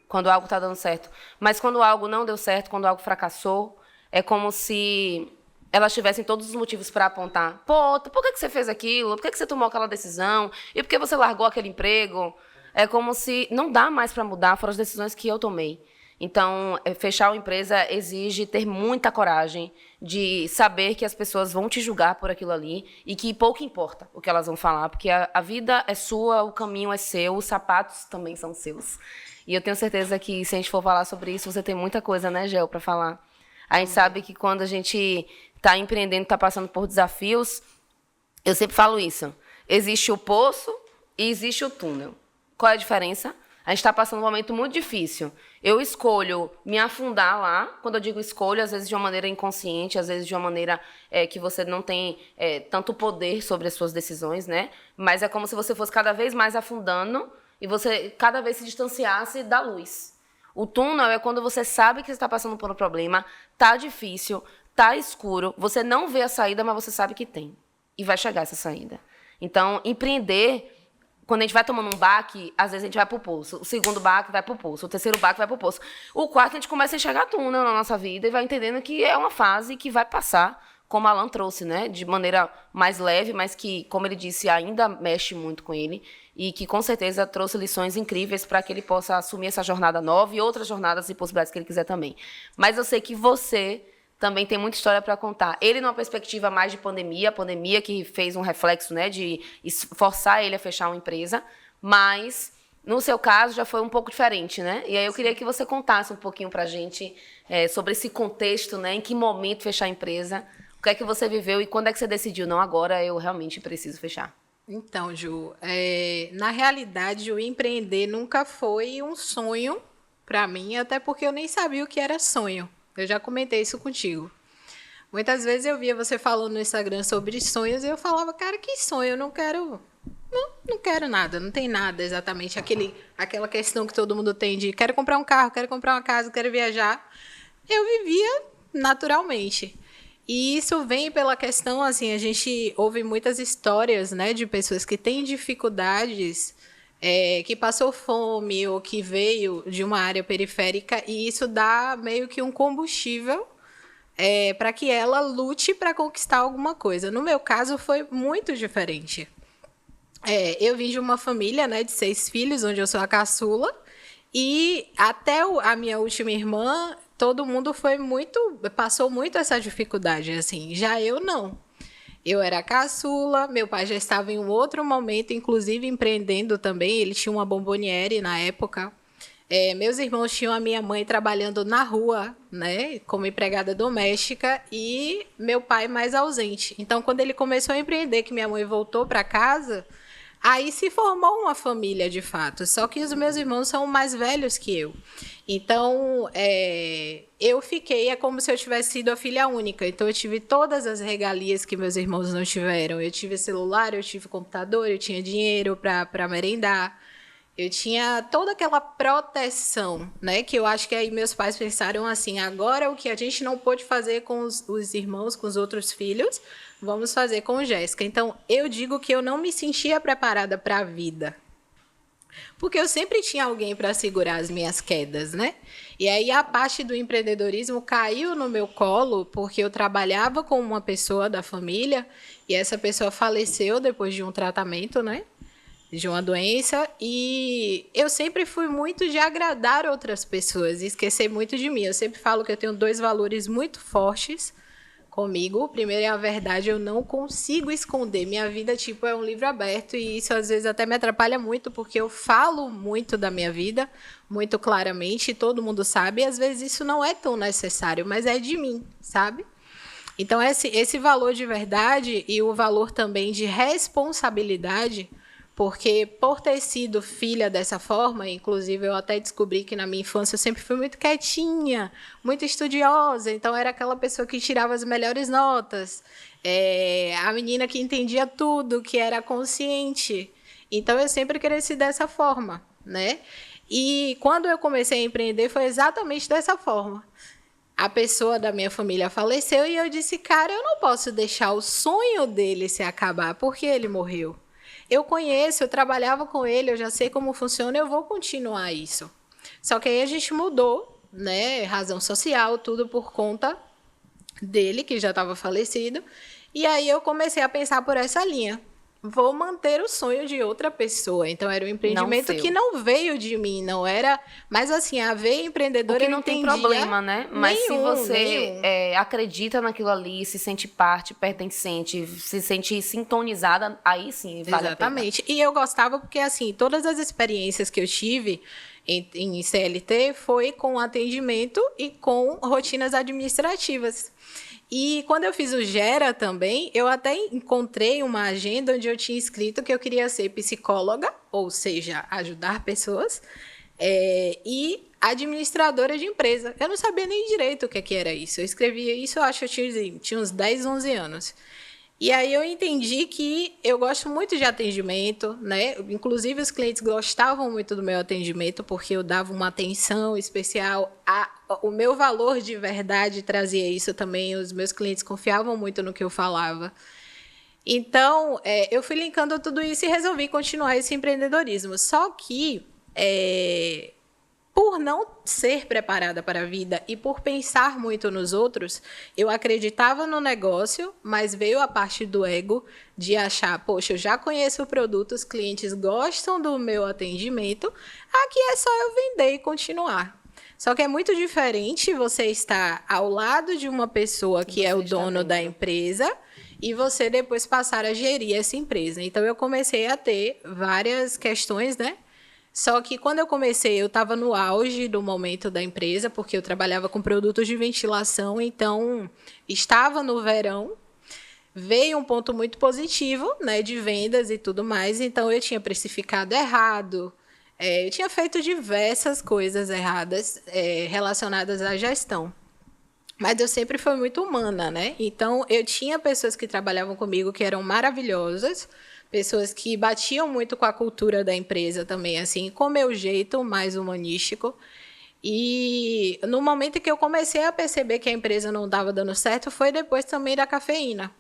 quando algo está dando certo. Mas quando algo não deu certo, quando algo fracassou, é como se elas tivessem todos os motivos para apontar. Pô, por que você fez aquilo? Por que você tomou aquela decisão? E por que você largou aquele emprego? É como se não dá mais para mudar, foram as decisões que eu tomei. Então, fechar uma empresa exige ter muita coragem de saber que as pessoas vão te julgar por aquilo ali e que pouco importa o que elas vão falar, porque a vida é sua, o caminho é seu, os sapatos também são seus. E eu tenho certeza que, se a gente for falar sobre isso, você tem muita coisa, né, Gel, para falar. A gente sabe que quando a gente está empreendendo, está passando por desafios, eu sempre falo isso. Existe o poço e existe o túnel. Qual é a diferença? A gente está passando um momento muito difícil. Eu escolho me afundar lá. Quando eu digo escolho, às vezes de uma maneira inconsciente, às vezes de uma maneira que você não tem tanto poder sobre as suas decisões, né? Mas é como se você fosse cada vez mais afundando e você cada vez se distanciasse da luz. O túnel é quando você sabe que você está passando por um problema, tá difícil, tá escuro, você não vê a saída, mas você sabe que tem. E vai chegar essa saída. Então, empreender, quando a gente vai tomando um baque, às vezes a gente vai pro poço. O segundo baque vai pro poço. O terceiro baque vai pro poço. O quarto, a gente começa a enxergar túnel na nossa vida e vai entendendo que é uma fase que vai passar, como Alan trouxe, né? De maneira mais leve, mas que, como ele disse, ainda mexe muito com ele e que, com certeza, trouxe lições incríveis para que ele possa assumir essa jornada nova e outras jornadas e possibilidades que ele quiser também. Mas eu sei que você também tem muita história para contar. Ele numa perspectiva mais de pandemia, a pandemia que fez um reflexo, né, de forçar ele a fechar uma empresa, mas no seu caso já foi um pouco diferente, né? E aí eu queria que você contasse um pouquinho para a gente sobre esse contexto, né, em que momento fechar a empresa, o que é que você viveu e quando é que você decidiu, não, agora eu realmente preciso fechar. Então, Ju, na realidade, o empreender nunca foi um sonho para mim, até porque eu nem sabia o que era sonho. Eu já comentei isso contigo. Muitas vezes eu via você falando no Instagram sobre sonhos e eu falava, cara, que sonho? Eu não quero nada, não tem nada exatamente. Aquela questão que todo mundo tem de quero comprar um carro, quero comprar uma casa, quero viajar. Eu vivia naturalmente. E isso vem pela questão, assim, a gente ouve muitas histórias, né, de pessoas que têm dificuldades, que passou fome ou que veio de uma área periférica, e isso dá meio que um combustível para que ela lute para conquistar alguma coisa. No meu caso, foi muito diferente. Eu vim de uma família, né, de 6 filhos, onde eu sou a caçula, e até a minha última irmã, todo mundo passou muito essa dificuldade, assim. Já eu não. Eu era a caçula, meu pai já estava em um outro momento, inclusive empreendendo também, ele tinha uma bomboniere na época. Meus irmãos tinham a minha mãe trabalhando na rua, né, como empregada doméstica, e meu pai mais ausente. Então, quando ele começou a empreender, que minha mãe voltou para casa, aí se formou uma família, de fato. Só que os meus irmãos são mais velhos que eu. Então, eu fiquei, como se eu tivesse sido a filha única. Então, eu tive todas as regalias que meus irmãos não tiveram. Eu tive celular, eu tive computador, eu tinha dinheiro para merendar. Eu tinha toda aquela proteção, né? Que eu acho que aí meus pais pensaram assim, agora o que a gente não pôde fazer com os irmãos, com os outros filhos, vamos fazer com Jéssica. Então, eu digo que eu não me sentia preparada para a vida. Porque eu sempre tinha alguém para segurar as minhas quedas, né? E aí a parte do empreendedorismo caiu no meu colo, porque eu trabalhava com uma pessoa da família, e essa pessoa faleceu depois de um tratamento, né? De uma doença, e eu sempre fui muito de agradar outras pessoas e esquecer muito de mim. Eu sempre falo que eu tenho 2 valores muito fortes comigo. O primeiro é a verdade, eu não consigo esconder. Minha vida, é um livro aberto, e isso às vezes até me atrapalha muito, porque eu falo muito da minha vida, muito claramente, e todo mundo sabe, e às vezes isso não é tão necessário, mas é de mim, sabe? Então, esse valor de verdade e o valor também de responsabilidade, porque por ter sido filha dessa forma, inclusive eu até descobri que na minha infância eu sempre fui muito quietinha, muito estudiosa, então era aquela pessoa que tirava as melhores notas, a menina que entendia tudo, que era consciente. Então eu sempre cresci dessa forma, né? E quando eu comecei a empreender foi exatamente dessa forma. A pessoa da minha família faleceu e eu disse, cara, eu não posso deixar o sonho dele se acabar porque ele morreu. Eu conheço, eu trabalhava com ele, eu já sei como funciona, eu vou continuar isso. Só que aí a gente mudou, né? Razão social, tudo por conta dele, que já estava falecido. E aí eu comecei a pensar por essa linha. Vou manter o sonho de outra pessoa. Então, era um empreendimento que não veio de mim, não era... Mas, assim, a veia empreendedora, porque não tem problema, né? Mas se você acredita naquilo ali, se sente parte, pertencente, se sente sintonizada, aí sim vale Exatamente. a pena. E eu gostava porque, assim, todas as experiências que eu tive em CLT foi com atendimento e com rotinas administrativas. E quando eu fiz o Gera também, eu até encontrei uma agenda onde eu tinha escrito que eu queria ser psicóloga, ou seja, ajudar pessoas, e administradora de empresa. Eu não sabia nem direito o que era isso. Eu escrevia isso, eu acho que eu tinha uns 10, 11 anos. E aí eu entendi que eu gosto muito de atendimento, né? Inclusive, os clientes gostavam muito do meu atendimento, porque eu dava uma atenção especial. O meu valor de verdade trazia isso também. Os meus clientes confiavam muito no que eu falava. Então, eu fui linkando tudo isso e resolvi continuar esse empreendedorismo. Só que por não ser preparada para a vida e por pensar muito nos outros, eu acreditava no negócio, mas veio a parte do ego de achar, poxa, eu já conheço o produto, os clientes gostam do meu atendimento, aqui é só eu vender e continuar. Só que é muito diferente você estar ao lado de uma pessoa que é o dono da empresa e você depois passar a gerir essa empresa. Então, eu comecei a ter várias questões, né? Só que quando eu comecei, eu estava no auge do momento da empresa, porque eu trabalhava com produtos de ventilação, então estava no verão, veio um ponto muito positivo, né, de vendas e tudo mais, então eu tinha precificado errado, eu tinha feito diversas coisas erradas relacionadas à gestão. Mas eu sempre fui muito humana, né? Então, eu tinha pessoas que trabalhavam comigo que eram maravilhosas, pessoas que batiam muito com a cultura da empresa também, assim, com o meu jeito mais humanístico. E no momento que eu comecei a perceber que a empresa não estava dando certo, foi depois também da cafeína.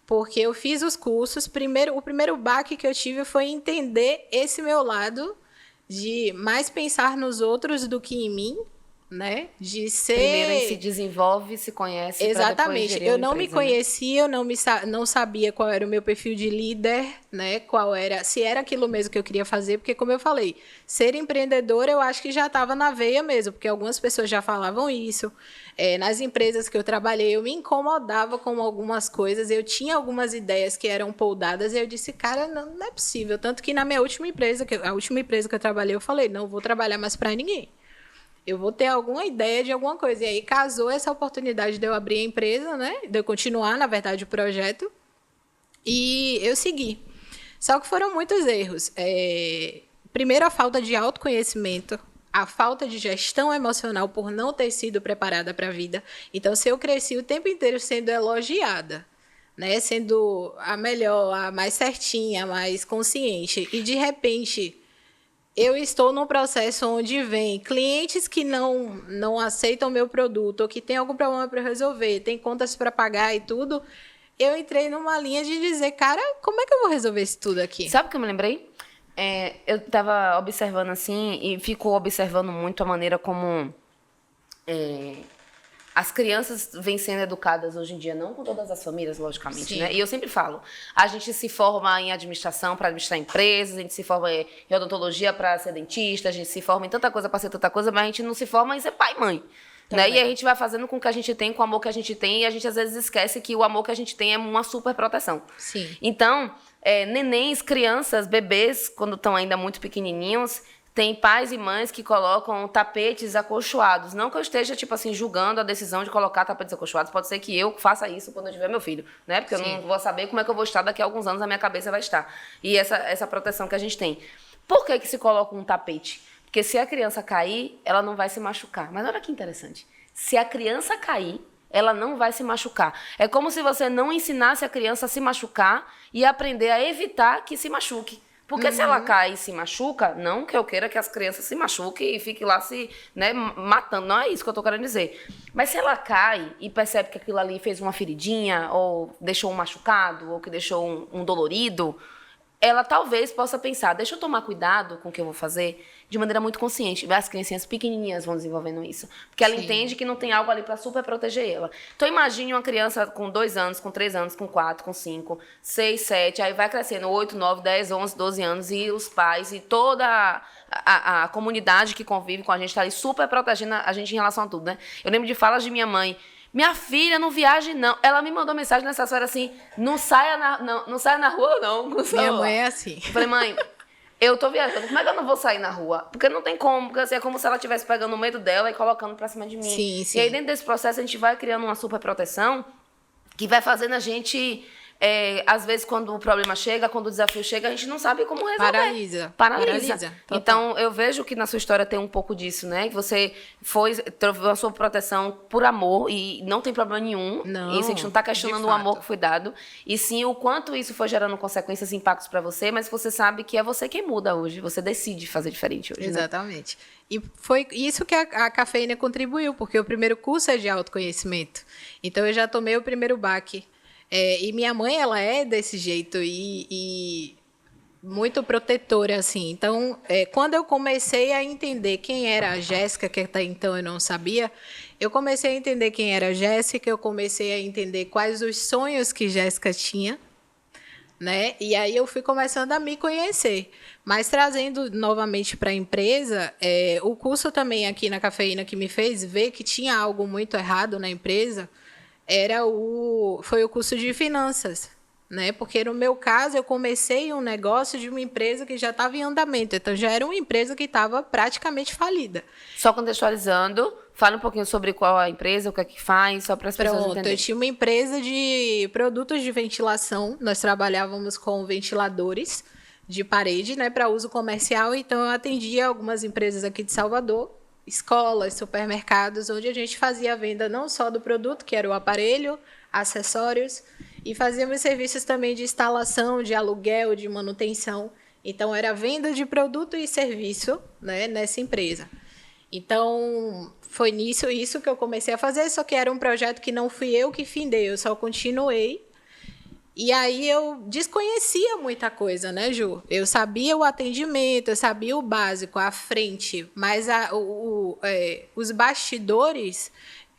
Porque eu fiz os cursos, o primeiro baque que eu tive foi entender esse meu lado de mais pensar nos outros do que em mim, né? De ser... Primeiro se desenvolve, se conhece. Exatamente. Eu não me conhecia, eu não sabia qual era o meu perfil de líder, né? Se era aquilo mesmo que eu queria fazer, porque, como eu falei, ser empreendedora eu acho que já estava na veia mesmo, porque algumas pessoas já falavam isso. Nas empresas que eu trabalhei, eu me incomodava com algumas coisas, eu tinha algumas ideias que eram poldadas, e eu disse, cara, não é possível. Tanto que na minha última empresa, a última empresa que eu trabalhei, eu falei, não vou trabalhar mais para ninguém. Eu vou ter alguma ideia de alguma coisa. E aí casou essa oportunidade de eu abrir a empresa, né? De eu continuar, na verdade, o projeto. E eu segui. Só que foram muitos erros. Primeiro, a falta de autoconhecimento, a falta de gestão emocional por não ter sido preparada para a vida. Então, se eu cresci o tempo inteiro sendo elogiada, né? Sendo a melhor, a mais certinha, a mais consciente, e de repente... eu estou num processo onde vem clientes que não aceitam o meu produto ou que tem algum problema para resolver, tem contas para pagar e tudo. Eu entrei numa linha de dizer, cara, como é que eu vou resolver isso tudo aqui? Sabe o que eu me lembrei? Eu estava observando assim e fico observando muito a maneira como as crianças vêm sendo educadas hoje em dia, não com todas as famílias, logicamente, Sim. né? E eu sempre falo, a gente se forma em administração para administrar empresas, a gente se forma em odontologia para ser dentista, a gente se forma em tanta coisa para ser tanta coisa, mas a gente não se forma em ser pai e mãe. Né? E a gente vai fazendo com o que a gente tem, com o amor que a gente tem, e a gente às vezes esquece que o amor que a gente tem é uma super proteção. Sim. Então, nenéns, crianças, bebês, quando estão ainda muito pequenininhos, tem pais e mães que colocam tapetes acolchoados. Não que eu esteja, tipo assim, julgando a decisão de colocar tapetes acolchoados. Pode ser que eu faça isso quando eu tiver meu filho, né? Porque eu não vou saber como é que eu vou estar daqui a alguns anos, a minha cabeça vai estar. E essa proteção que a gente tem. Por que se coloca um tapete? Porque se a criança cair, ela não vai se machucar. Mas olha que interessante. Se a criança cair, ela não vai se machucar. É como se você não ensinasse a criança a se machucar e aprender a evitar que se machuque. Porque se ela cai e se machuca, não que eu queira que as crianças se machuquem e fiquem lá se matando. Não é isso que eu estou querendo dizer. Mas se ela cai e percebe que aquilo ali fez uma feridinha, ou deixou um machucado, ou que deixou um dolorido, ela talvez possa pensar, deixa eu tomar cuidado com o que eu vou fazer, de maneira muito consciente. As criancinhas pequenininhas vão desenvolvendo isso. Porque ela entende que não tem algo ali para super proteger ela. Então, imagine uma criança com 2 anos, com 3 anos, com 4, com 5, 6, 7, aí vai crescendo 8, 9, 10, 11, 12 anos, e os pais e toda a comunidade que convive com a gente está ali super protegendo a gente em relação a tudo, né? Eu lembro de falas de minha mãe, minha filha, não viaje, não. Ela me mandou mensagem nessa hora assim, não saia na rua, não. Minha mãe é assim. Eu falei, mãe, eu tô viajando, como é que eu não vou sair na rua? Porque não tem como, porque assim, é como se ela estivesse pegando o medo dela e colocando pra cima de mim. Sim, sim. E aí, dentro desse processo, a gente vai criando uma super proteção que vai fazendo a gente... às vezes, quando o problema chega, quando o desafio chega, a gente não sabe como resolver. Paralisa. Então, eu vejo que na sua história tem um pouco disso, né? Que você teve a sua proteção por amor e não tem problema nenhum. Não, isso, a gente não está questionando o amor que foi dado. E sim o quanto isso foi gerando consequências e impactos para você, mas você sabe que é você quem muda hoje. Você decide fazer diferente hoje. Exatamente. Né? E foi isso que a cafeína contribuiu, porque o primeiro curso é de autoconhecimento. Então, eu já tomei o primeiro baque. E minha mãe, ela é desse jeito, e muito protetora, assim. Então, quando eu comecei a entender quem era a Jéssica, que até então eu não sabia, eu comecei a entender quem era a Jéssica, eu comecei a entender quais os sonhos que Jéssica tinha, né? E aí eu fui começando a me conhecer. Mas trazendo novamente para a empresa, o curso também aqui na Cafeína que me fez ver que tinha algo muito errado na empresa foi o curso de finanças, né? Porque no meu caso eu comecei um negócio de uma empresa que já estava em andamento, então já era uma empresa que estava praticamente falida. Só contextualizando, fala um pouquinho sobre qual a empresa, o que é que faz, só para as pessoas entenderem. Eu tinha uma empresa de produtos de ventilação, nós trabalhávamos com ventiladores de parede, né, para uso comercial, então eu atendia algumas empresas aqui de Salvador, escolas, supermercados, onde a gente fazia a venda não só do produto, que era o aparelho, acessórios, e fazíamos serviços também de instalação, de aluguel, de manutenção. Então, era venda de produto e serviço, né, nessa empresa. Então, foi isso que eu comecei a fazer, só que era um projeto que não fui eu que findei, eu só continuei. E aí eu desconhecia muita coisa, né, Ju? Eu sabia o atendimento, eu sabia o básico, a frente, mas os bastidores,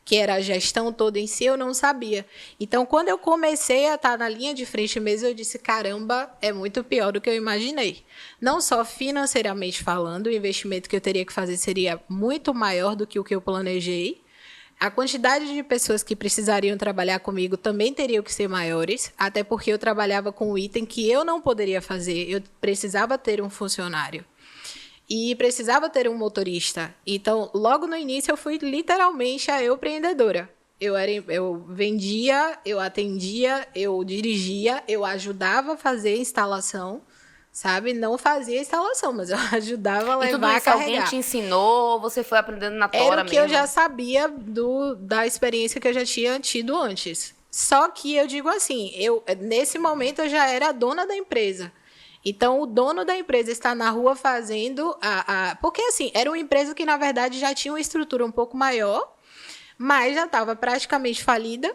que era a gestão toda em si, eu não sabia. Então, quando eu comecei a estar na linha de frente mesmo, eu disse, caramba, é muito pior do que eu imaginei. Não só financeiramente falando, o investimento que eu teria que fazer seria muito maior do que o que eu planejei. A quantidade de pessoas que precisariam trabalhar comigo também teriam que ser maiores, até porque eu trabalhava com um item que eu não poderia fazer. Eu precisava ter um funcionário. E precisava ter um motorista. Então, logo no início, eu fui literalmente a empreendedora. Eu vendia, eu atendia, eu dirigia, eu ajudava a fazer a instalação, sabe? Não fazia a instalação, mas eu ajudava a levar, e tudo isso a carregar. Alguém te ensinou ou você foi aprendendo na tora mesmo? Era o que eu já sabia da experiência que eu já tinha tido antes. Só que eu digo assim, nesse momento eu já era a dona da empresa. Então, o dono da empresa está na rua fazendo... Porque, assim, era uma empresa que, na verdade, já tinha uma estrutura um pouco maior, mas já estava praticamente falida.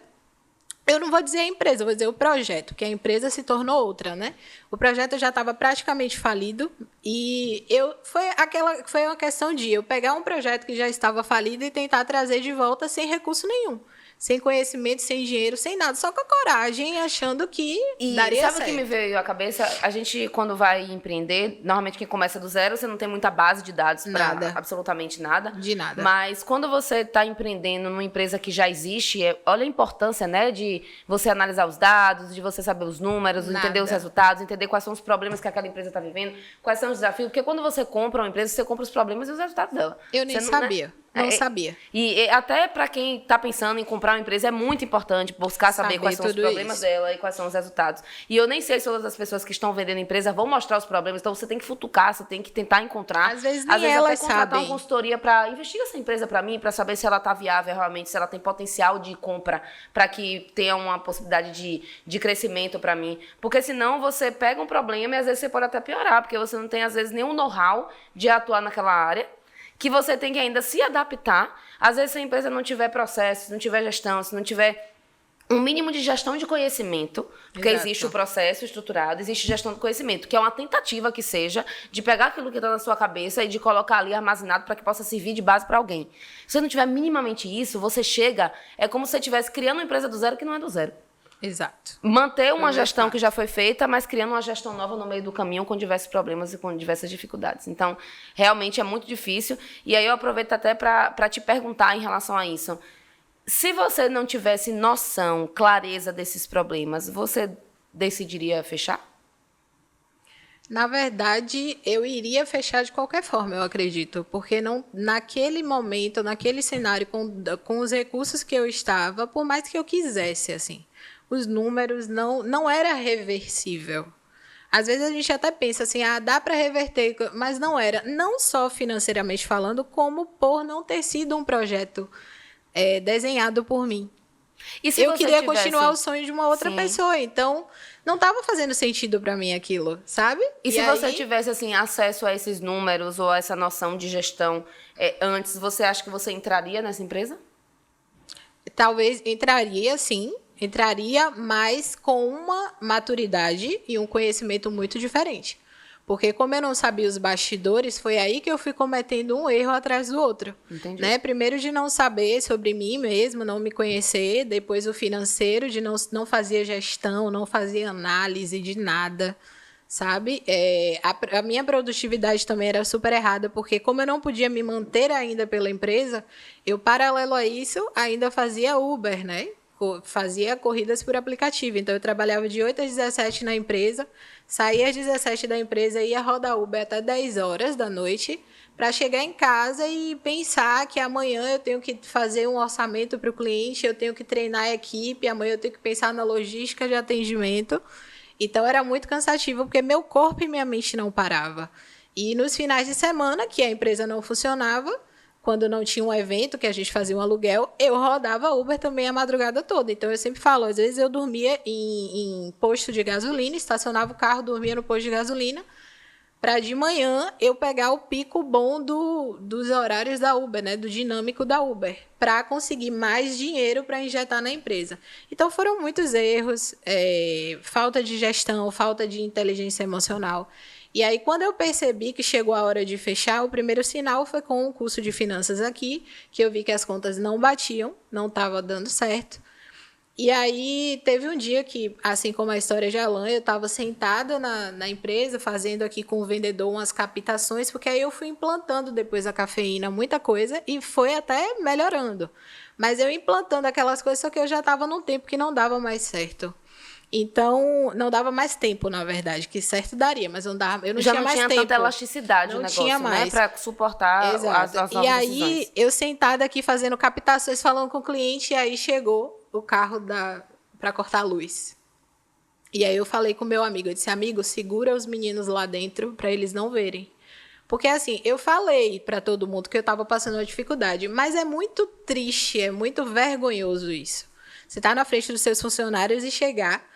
Eu não vou dizer a empresa, vou dizer o projeto, que a empresa se tornou outra, né? O projeto já estava praticamente falido e foi uma questão de eu pegar um projeto que já estava falido e tentar trazer de volta sem recurso nenhum. Sem conhecimento, sem dinheiro, sem nada, só com a coragem, achando que daria certo. Sabe o que me veio à cabeça? A gente, quando vai empreender, normalmente quem começa do zero, você não tem muita base de dados para absolutamente nada. De nada. Mas quando você está empreendendo numa empresa que já existe, olha a importância, né, de você analisar os dados, de você saber os números, entender os resultados, entender quais são os problemas que aquela empresa está vivendo, quais são os desafios. Porque quando você compra uma empresa, você compra os problemas e os resultados dela. Eu nem sabia. Né? Não sabia. E até para quem está pensando em comprar uma empresa, é muito importante buscar saber quais são os problemas dela e quais são os resultados. E eu nem sei se todas as pessoas que estão vendendo empresa vão mostrar os problemas, então você tem que futucar, você tem que tentar encontrar. Às vezes nem elas até contratar sabem. Uma consultoria para investigar essa empresa para mim, para saber se ela está viável realmente, se ela tem potencial de compra, para que tenha uma possibilidade de crescimento para mim. Porque senão você pega um problema e às vezes você pode até piorar, porque você não tem às vezes nenhum know-how de atuar naquela área, que você tem que ainda se adaptar. Às vezes, se a empresa não tiver processo, se não tiver gestão, se não tiver um mínimo de gestão de conhecimento, porque existe o processo estruturado, existe gestão de conhecimento, que é uma tentativa que seja de pegar aquilo que está na sua cabeça e de colocar ali armazenado para que possa servir de base para alguém. Se você não tiver minimamente isso, você chega, é como se você estivesse criando uma empresa do zero que não é do zero. Exato. Manter uma gestão que já foi feita, mas criando uma gestão nova no meio do caminho com diversos problemas e com diversas dificuldades. Então, realmente é muito difícil. E aí eu aproveito até para te perguntar em relação a isso. Se você não tivesse noção, clareza desses problemas, você decidiria fechar? Na verdade, eu iria fechar de qualquer forma, eu acredito. Porque não, naquele momento, naquele cenário, com os recursos que eu estava, por mais que eu quisesse, assim, os números não era reversível. Às vezes a gente até pensa assim, dá para reverter, mas não era. Não só financeiramente falando, como por não ter sido um projeto desenhado por mim. E se eu queria continuar o sonho de uma outra pessoa, então não estava fazendo sentido para mim aquilo, sabe? E se você tivesse assim, acesso a esses números ou a essa noção de gestão antes, você acha que você entraria nessa empresa? Talvez entraria, sim. Entraria, mas com uma maturidade e um conhecimento muito diferente. Porque como eu não sabia os bastidores, foi aí que eu fui cometendo um erro atrás do outro. Entendi. Né? Primeiro de não saber sobre mim mesmo, não me conhecer. Depois o financeiro, de não fazer gestão, não fazer análise de nada, sabe? A minha produtividade também era super errada, porque como eu não podia me manter ainda pela empresa, eu, paralelo a isso, ainda fazia Uber, né? Fazia corridas por aplicativo. Então, eu trabalhava de 8 às 17 na empresa, saía às 17 da empresa e ia rodar Uber até 10 horas da noite, para chegar em casa e pensar que amanhã eu tenho que fazer um orçamento para o cliente, eu tenho que treinar a equipe, amanhã eu tenho que pensar na logística de atendimento. Então, era muito cansativo, porque meu corpo e minha mente não paravam. E nos finais de semana, que a empresa não funcionava, quando não tinha um evento, que a gente fazia um aluguel, eu rodava Uber também a madrugada toda. Então, eu sempre falo, às vezes eu dormia em posto de gasolina, estacionava o carro, dormia no posto de gasolina, para de manhã eu pegar o pico bom dos horários da Uber, né, do dinâmico da Uber, para conseguir mais dinheiro para injetar na empresa. Então, foram muitos erros, falta de gestão, falta de inteligência emocional. E aí, quando eu percebi que chegou a hora de fechar, o primeiro sinal foi com o curso de finanças aqui, que eu vi que as contas não batiam, não estava dando certo. E aí, teve um dia que, assim como a história de Alan, eu estava sentada na empresa, fazendo aqui com o vendedor umas captações, porque aí eu fui implantando depois a cafeína, muita coisa, e foi até melhorando. Mas eu implantando aquelas coisas, só que eu já estava num tempo que não dava mais certo. Então, não dava mais tempo, na verdade, que certo daria, mas não dava, eu não tinha mais tempo. Já não tinha tanta elasticidade não o negócio, tinha mais. Né? Para suportar as novas E aí, decisões. eu sentada aqui fazendo captações, falando com o cliente, e aí chegou o carro para cortar a luz. E aí eu falei com o meu amigo, eu disse, amigo, segura os meninos lá dentro para eles não verem. Porque, assim, eu falei para todo mundo que eu estava passando uma dificuldade, mas é muito triste, é muito vergonhoso isso. Você está na frente dos seus funcionários e chegar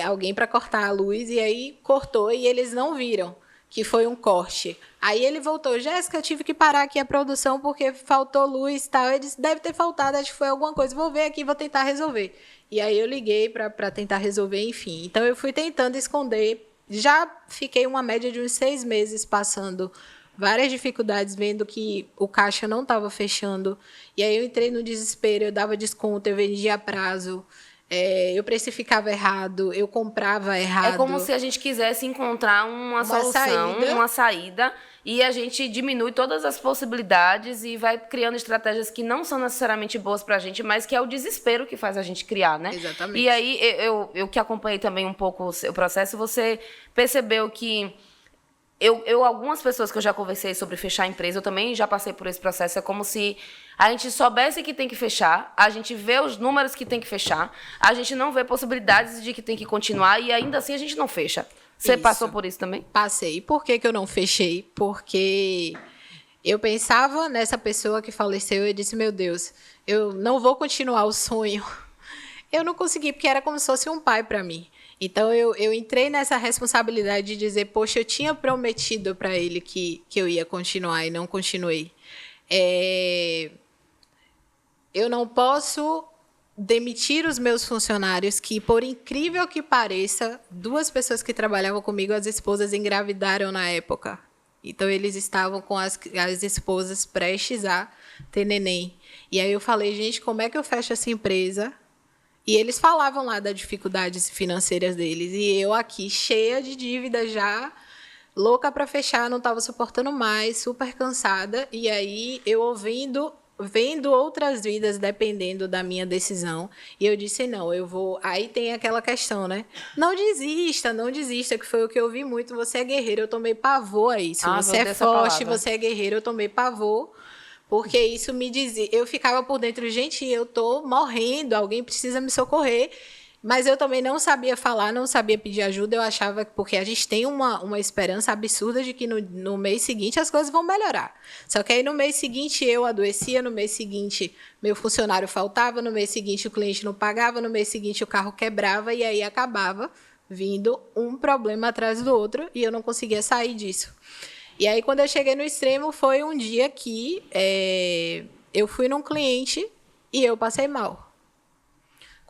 alguém para cortar a luz, e aí cortou e eles não viram que foi um corte. Aí ele voltou, Jéssica, eu tive que parar aqui a produção porque faltou luz e tal. Ele disse, deve ter faltado, acho que foi alguma coisa. Vou ver aqui, vou tentar resolver. E aí eu liguei para tentar resolver, enfim. Então eu fui tentando esconder. Já fiquei uma média de uns 6 meses passando várias dificuldades, vendo que o caixa não estava fechando. E aí eu entrei no desespero, eu dava desconto, eu vendia a prazo. Eu precificava errado, eu comprava errado. É como se a gente quisesse encontrar uma solução, uma saída, e a gente diminui todas as possibilidades e vai criando estratégias que não são necessariamente boas pra gente, mas que é o desespero que faz a gente criar, né? Exatamente. E aí, eu que acompanhei também um pouco o seu processo, você percebeu que algumas pessoas que eu já conversei sobre fechar a empresa, eu também já passei por esse processo. É como se a gente soubesse que tem que fechar, a gente vê os números que tem que fechar, a gente não vê possibilidades de que tem que continuar e ainda assim a gente não fecha. Você passou por isso também? Passei. Por que eu não fechei? Porque eu pensava nessa pessoa que faleceu e eu disse, meu Deus, eu não vou continuar o sonho. Eu não consegui, porque era como se fosse um pai para mim. Então, eu entrei nessa responsabilidade de dizer, poxa, eu tinha prometido para ele que eu ia continuar e não continuei. Eu não posso demitir os meus funcionários, que, por incrível que pareça, 2 pessoas que trabalhavam comigo, as esposas engravidaram na época. Então, eles estavam com as esposas prestes a ter neném. E aí eu falei, gente, como é que eu fecho essa empresa? E eles falavam lá das dificuldades financeiras deles. E eu aqui, cheia de dívida já, louca para fechar, não estava suportando mais, super cansada. E aí eu vendo outras vidas dependendo da minha decisão. E eu disse, não, eu vou... Aí tem aquela questão, né? Não desista, que foi o que eu ouvi muito. Você é guerreiro, eu tomei pavor a isso. Você é forte, você é guerreiro, eu tomei pavor. Porque isso me dizia... Eu ficava por dentro, gente, eu tô morrendo, alguém precisa me socorrer. Mas eu também não sabia falar, não sabia pedir ajuda. Eu achava... Porque a gente tem uma esperança absurda de que no mês seguinte as coisas vão melhorar. Só que aí no mês seguinte eu adoecia, no mês seguinte meu funcionário faltava, no mês seguinte o cliente não pagava, no mês seguinte o carro quebrava e aí acabava vindo um problema atrás do outro e eu não conseguia sair disso. E aí, quando eu cheguei no extremo, foi um dia que eu fui num cliente e eu passei mal.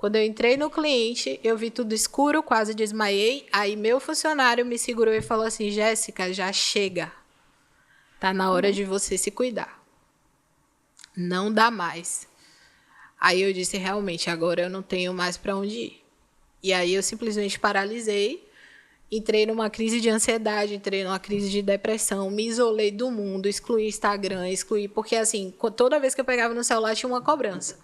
Quando eu entrei no cliente, eu vi tudo escuro, quase desmaiei. Aí meu funcionário me segurou e falou assim, Jéssica, já chega. Tá na hora de você se cuidar. Não dá mais. Aí eu disse, realmente, agora eu não tenho mais para onde ir. E aí eu simplesmente paralisei, entrei numa crise de ansiedade, entrei numa crise de depressão, me isolei do mundo, excluí Instagram, porque assim, toda vez que eu pegava no celular tinha uma cobrança.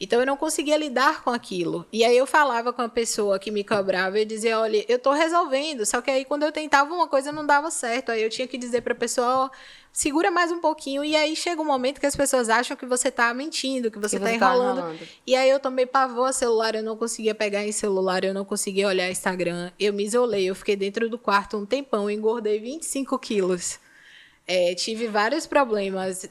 Então eu não conseguia lidar com aquilo. E aí eu falava com a pessoa que me cobrava e dizia, olha, eu estou resolvendo, só que aí quando eu tentava uma coisa não dava certo. Aí eu tinha que dizer para a pessoa, ó, segura mais um pouquinho. E aí chega um momento que as pessoas acham que você está mentindo, que você está enrolando. E aí eu tomei pavor a celular, eu não conseguia pegar em celular, eu não conseguia olhar Instagram. Eu me isolei, eu fiquei dentro do quarto um tempão, engordei 25 quilos. Tive vários problemas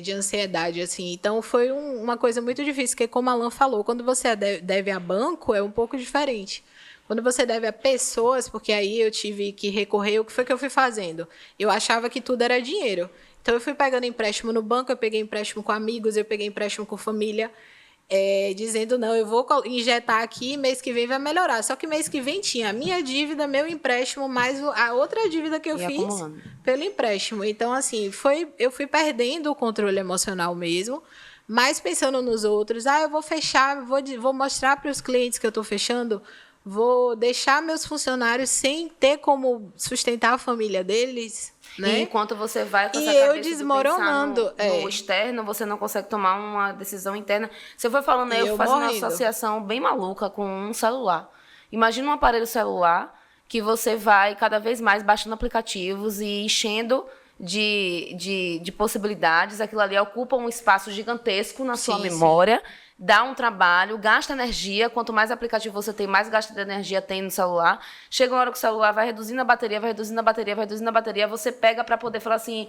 de ansiedade, assim. Então, foi uma coisa muito difícil, porque, como a Alan falou, quando você deve a banco, é um pouco diferente. Quando você deve a pessoas, porque aí eu tive que recorrer, o que foi que eu fui fazendo? Eu achava que tudo era dinheiro. Então, eu fui pegando empréstimo no banco, eu peguei empréstimo com amigos, eu peguei empréstimo com família, dizendo, não, eu vou injetar aqui, mês que vem vai melhorar. Só que mês que vem tinha a minha dívida, meu empréstimo, mais a outra dívida que eu fiz acumulando pelo empréstimo. Então, assim, eu fui perdendo o controle emocional mesmo, mas pensando nos outros, eu vou fechar, vou mostrar para os clientes que eu estou fechando, vou deixar meus funcionários sem ter como sustentar a família deles, né? E enquanto você vai com essa eu cabeça desmoronando no externo, você não consegue tomar uma decisão interna. Você foi falando aí, eu fui fazendo uma associação bem maluca com um celular. Imagina um aparelho celular que você vai cada vez mais baixando aplicativos e enchendo de possibilidades. Aquilo ali ocupa um espaço gigantesco na sua memória, dá um trabalho, gasta energia. Quanto mais aplicativo você tem, mais gasto de energia tem no celular. Chega uma hora que o celular vai reduzindo a bateria, vai reduzindo a bateria, vai reduzindo a bateria. Você pega para poder falar assim,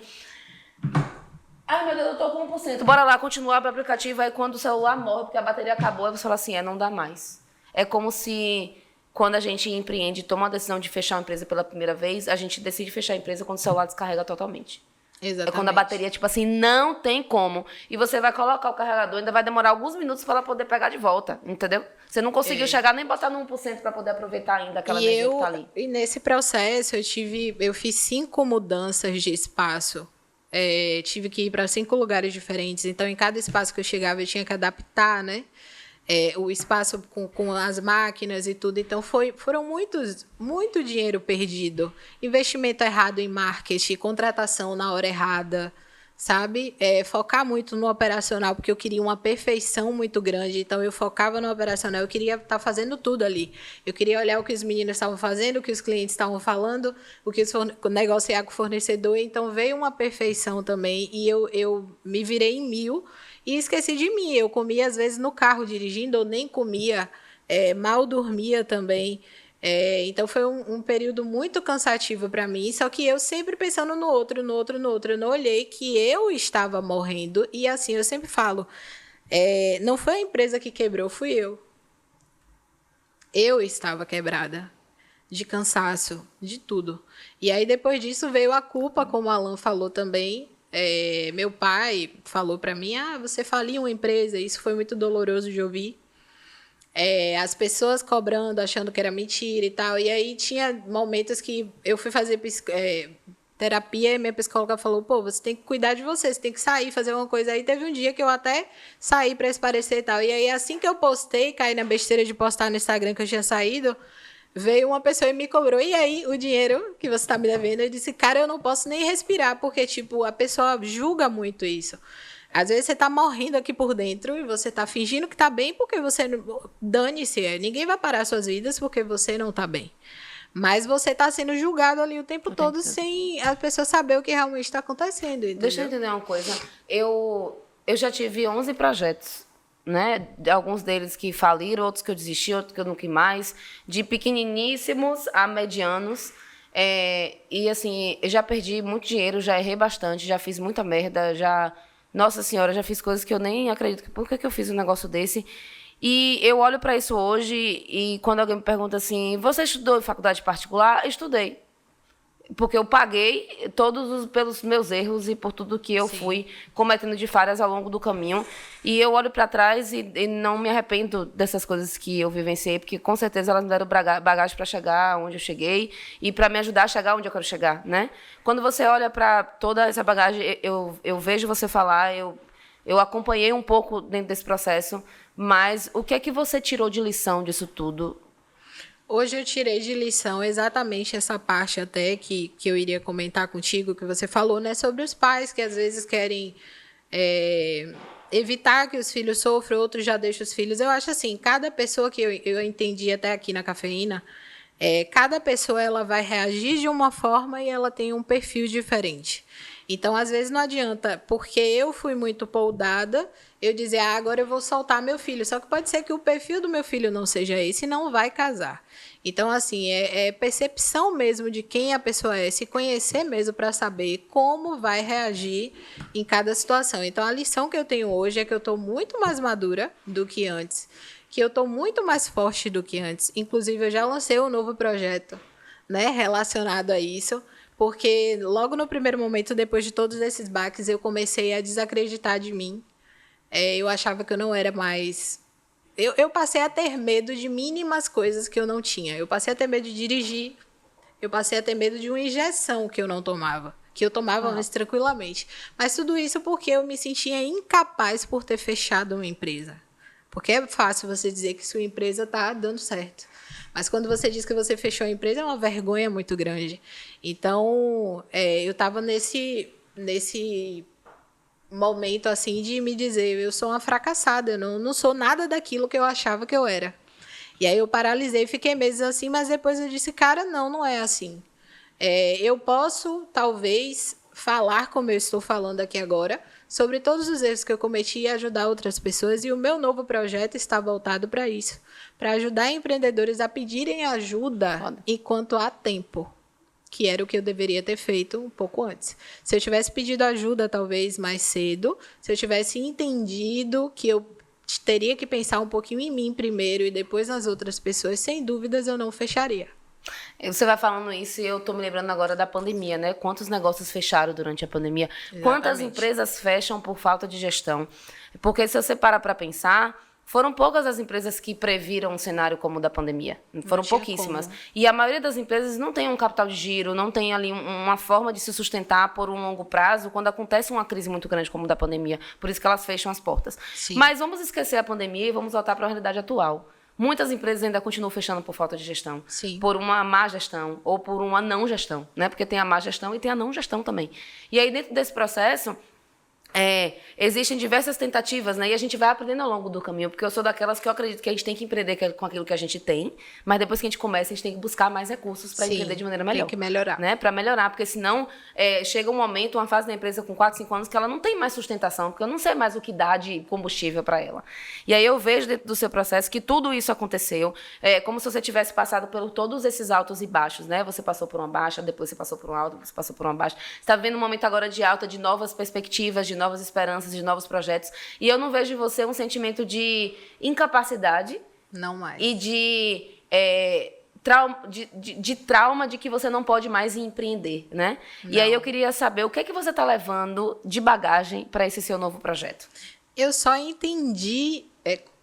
ai meu Deus, eu tô com 1%. Bora lá, continuar para o aplicativo. Aí quando o celular morre, porque a bateria acabou, aí você fala assim, não dá mais. É como se, quando a gente empreende, toma a decisão de fechar uma empresa pela primeira vez, a gente decide fechar a empresa quando o celular descarrega totalmente. Exatamente. É quando a bateria, tipo assim, não tem como. E você vai colocar o carregador, ainda vai demorar alguns minutos para ela poder pegar de volta, entendeu? Você não conseguiu chegar nem botar no 1% para poder aproveitar ainda aquela energia que tá ali. E nesse processo, eu fiz 5 mudanças de espaço. Tive que ir para 5 lugares diferentes. Então, em cada espaço que eu chegava, eu tinha que adaptar, né? O espaço com as máquinas e tudo. Então, foram muito dinheiro perdido. Investimento errado em marketing, contratação na hora errada, sabe? Focar muito no operacional, porque eu queria uma perfeição muito grande. Então, eu focava no operacional. Eu queria estar fazendo tudo ali. Eu queria olhar o que os meninos estavam fazendo, o que os clientes estavam falando, o que negociar com o fornecedor. Então, veio uma perfeição também. E eu me virei em 1000. E esqueci de mim. Eu comia, às vezes, no carro dirigindo, ou nem comia, mal dormia também. Então, foi um período muito cansativo para mim. Só que eu sempre pensando no outro. Eu não olhei que eu estava morrendo. E, assim, eu sempre falo, não foi a empresa que quebrou, fui eu. Eu estava quebrada. De cansaço, de tudo. E aí, depois disso, veio a culpa, como o Alan falou também. Meu pai falou para mim, você faliu uma empresa, isso foi muito doloroso de ouvir. As pessoas cobrando, achando que era mentira e tal. E aí tinha momentos que eu fui fazer terapia e minha psicóloga falou, você tem que cuidar de você tem que sair, fazer uma coisa. Aí teve um dia que eu até saí para esparecer e tal. E aí assim que eu postei, caí na besteira de postar no Instagram que eu tinha saído, veio uma pessoa e me cobrou, e aí, o dinheiro que você está me devendo? Eu disse, cara, eu não posso nem respirar, porque, tipo, a pessoa julga muito isso. Às vezes você está morrendo aqui por dentro e você está fingindo que está bem porque você... Dane-se, ninguém vai parar suas vidas porque você não está bem. Mas você está sendo julgado ali o tempo todo sem a pessoa saber o que realmente está acontecendo, entendeu? Deixa eu entender uma coisa. Eu já tive 11 projetos. Né? Alguns deles que faliram, outros que eu desisti, outros que eu não quis mais, de pequeniníssimos a medianos. E, assim, eu já perdi muito dinheiro, já errei bastante, já fiz muita merda, Nossa Senhora, já fiz coisas que eu nem acredito. Por que eu fiz um negócio desse? E eu olho para isso hoje e quando alguém me pergunta assim, você estudou em faculdade particular? Eu estudei. Porque eu paguei pelos meus erros e por tudo que eu fui cometendo de falhas ao longo do caminho. E eu olho para trás e não me arrependo dessas coisas que eu vivenciei, porque com certeza elas me deram bagagem para chegar onde eu cheguei e para me ajudar a chegar onde eu quero chegar, né? Quando você olha para toda essa bagagem, eu vejo você falar, eu acompanhei um pouco dentro desse processo, mas o que é que você tirou de lição disso tudo? Hoje eu tirei de lição exatamente essa parte até que eu iria comentar contigo, que você falou, né, sobre os pais que às vezes querem evitar que os filhos sofram, outros já deixam os filhos. Eu acho assim, cada pessoa que eu entendi até aqui na cafeína, cada pessoa ela vai reagir de uma forma e ela tem um perfil diferente. Então, às vezes, não adianta, porque eu fui muito poldada, eu dizer, agora eu vou soltar meu filho. Só que pode ser que o perfil do meu filho não seja esse e não vai casar. Então, assim, é percepção mesmo de quem a pessoa é, se conhecer mesmo para saber como vai reagir em cada situação. Então, a lição que eu tenho hoje é que eu estou muito mais madura do que antes, que eu estou muito mais forte do que antes. Inclusive, eu já lancei um novo projeto, né, relacionado a isso, porque logo no primeiro momento, depois de todos esses baques, eu comecei a desacreditar de mim. Eu achava que eu não era mais... Eu passei a ter medo de mínimas coisas que eu não tinha. Eu passei a ter medo de dirigir. Eu passei a ter medo de uma injeção que eu não tomava. Que eu tomava antes tranquilamente. Mas tudo isso porque eu me sentia incapaz por ter fechado uma empresa. Porque é fácil você dizer que sua empresa está dando certo. Mas quando você diz que você fechou a empresa, é uma vergonha muito grande. Então, eu estava nesse momento assim de me dizer, eu sou uma fracassada, eu não sou nada daquilo que eu achava que eu era. E aí eu paralisei, fiquei meses assim, mas depois eu disse, cara, não é assim. Eu posso, talvez, falar como eu estou falando aqui agora, sobre todos os erros que eu cometi e ajudar outras pessoas, e o meu novo projeto está voltado para isso, para ajudar empreendedores a pedirem ajuda enquanto há tempo, que era o que eu deveria ter feito um pouco antes. Se eu tivesse pedido ajuda, talvez, mais cedo, se eu tivesse entendido que eu teria que pensar um pouquinho em mim primeiro e depois nas outras pessoas, sem dúvidas eu não fecharia. Você vai falando isso e eu tô me lembrando agora da pandemia, né? Quantos negócios fecharam durante a pandemia? Exatamente. Quantas empresas fecham por falta de gestão? Porque se você parar para pensar, foram poucas as empresas que previram um cenário como o da pandemia. Foram pouquíssimas. Como. E a maioria das empresas não tem um capital de giro, não tem ali uma forma de se sustentar por um longo prazo quando acontece uma crise muito grande como a da pandemia. Por isso que elas fecham as portas. Sim. Mas vamos esquecer a pandemia e vamos voltar para a realidade atual. Muitas empresas ainda continuam fechando por falta de gestão. Sim. Por uma má gestão ou por uma não gestão, né? Porque tem a má gestão e tem a não gestão também. E aí, dentro desse processo, existem diversas tentativas, né? E a gente vai aprendendo ao longo do caminho, porque eu sou daquelas que eu acredito que a gente tem que empreender com aquilo que a gente tem, mas depois que a gente começa, a gente tem que buscar mais recursos para empreender de maneira melhor. Tem que melhorar. Né? Para melhorar, porque senão chega um momento, uma fase da empresa com 4, 5 anos, que ela não tem mais sustentação, porque eu não sei mais o que dá de combustível para ela. E aí eu vejo dentro do seu processo que tudo isso aconteceu, como se você tivesse passado por todos esses altos e baixos, né? Você passou por uma baixa, depois você passou por um alto, você passou por uma baixa. Você está vivendo um momento agora de alta, de novas perspectivas, de novas esperanças, de novos projetos. E eu não vejo em você um sentimento de incapacidade. Não mais. E de trauma de que você não pode mais empreender, né? Não. E aí eu queria saber o que é que você está levando de bagagem para esse seu novo projeto. Eu só entendi,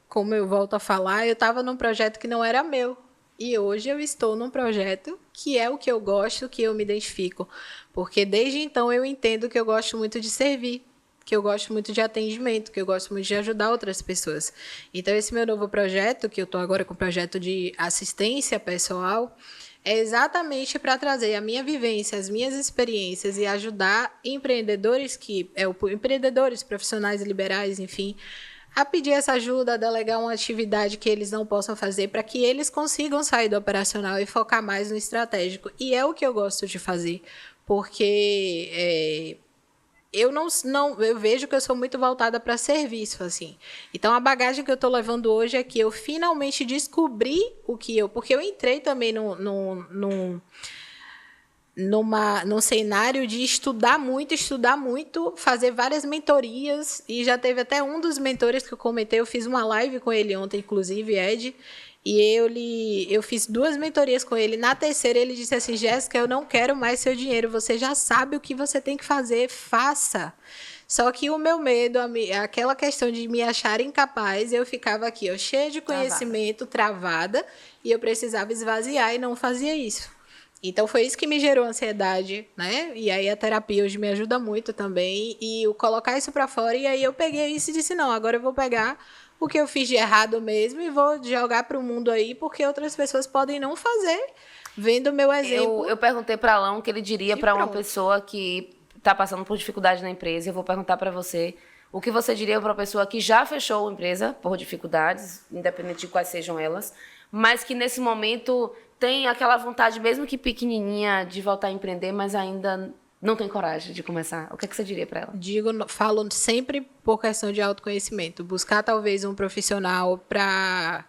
como eu volto a falar, eu estava num projeto que não era meu. E hoje eu estou num projeto que é o que eu gosto, que eu me identifico. Porque desde então eu entendo que eu gosto muito de servir, que eu gosto muito de atendimento, que eu gosto muito de ajudar outras pessoas. Então, esse meu novo projeto, que eu estou agora com o projeto de assistência pessoal, é exatamente para trazer a minha vivência, as minhas experiências e ajudar empreendedores, empreendedores, profissionais liberais, enfim, a pedir essa ajuda, a delegar uma atividade que eles não possam fazer para que eles consigam sair do operacional e focar mais no estratégico. E é o que eu gosto de fazer, porque eu vejo que eu sou muito voltada para serviço, assim. Então, a bagagem que eu estou levando hoje é que eu finalmente descobri porque eu entrei também num cenário de estudar muito, fazer várias mentorias, e já teve até um dos mentores que eu comentei, eu fiz uma live com ele ontem, inclusive, Ed, e eu fiz 2 mentorias com ele. Na terceira, ele disse assim: Jéssica, eu não quero mais seu dinheiro, você já sabe o que você tem que fazer, faça. Só que o meu medo, aquela questão de me achar incapaz, eu ficava aqui, ó, cheia de conhecimento, travada, e eu precisava esvaziar e não fazia isso. Então, foi isso que me gerou ansiedade, né? E aí a terapia hoje me ajuda muito também, e o colocar isso para fora, e aí eu peguei isso e disse: não, agora eu vou pegar o que eu fiz de errado mesmo e vou jogar para o mundo aí, porque outras pessoas podem não fazer, vendo o meu exemplo. Eu perguntei para Alain o que ele diria para uma pessoa que está passando por dificuldade na empresa. Eu vou perguntar para você o que você diria para uma pessoa que já fechou a empresa por dificuldades, independente de quais sejam elas, mas que nesse momento tem aquela vontade, mesmo que pequenininha, de voltar a empreender, mas ainda não tem coragem de começar. O que você diria para ela? Falo sempre por questão de autoconhecimento. Buscar talvez um profissional para...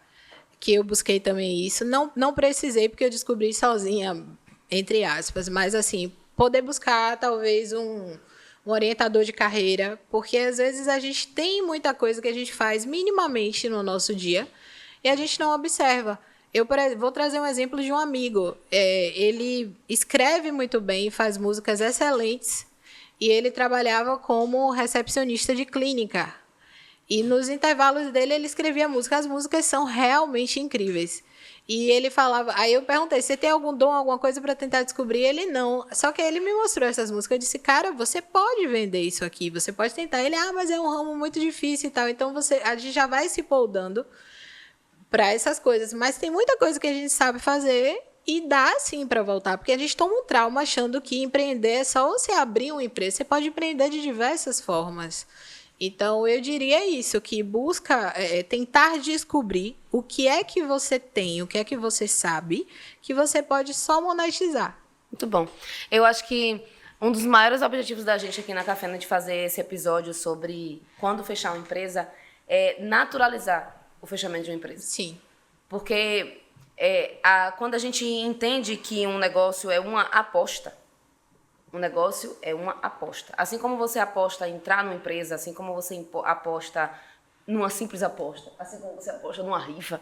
que eu busquei também isso. Não precisei, porque eu descobri sozinha, entre aspas, mas assim, poder buscar talvez um orientador de carreira, porque às vezes a gente tem muita coisa que a gente faz minimamente no nosso dia e a gente não observa. Eu vou trazer um exemplo de um amigo. Ele escreve muito bem, faz músicas excelentes, e ele trabalhava como recepcionista de clínica. E nos intervalos dele, ele escrevia música. As músicas são realmente incríveis. E ele falava... Aí eu perguntei: você tem algum dom, alguma coisa para tentar descobrir? Ele não. Só que ele me mostrou essas músicas. Eu disse: cara, você pode vender isso aqui, você pode tentar. Ele: mas é um ramo muito difícil e tal. Então, a gente já vai se poldando para essas coisas. Mas tem muita coisa que a gente sabe fazer e dá, sim, para voltar. Porque a gente toma um trauma achando que empreender é só você abrir uma empresa. Você pode empreender de diversas formas. Então, eu diria isso, que busca tentar descobrir o que é que você tem, o que é que você sabe, que você pode só monetizar. Muito bom. Eu acho que um dos maiores objetivos da gente aqui na Cafena de fazer esse episódio sobre quando fechar uma empresa é naturalizar o fechamento de uma empresa. Sim. Porque quando a gente entende que um negócio é uma aposta, um negócio é uma aposta. Assim como você aposta em entrar numa empresa, assim como você aposta numa simples aposta, assim como você aposta numa rifa,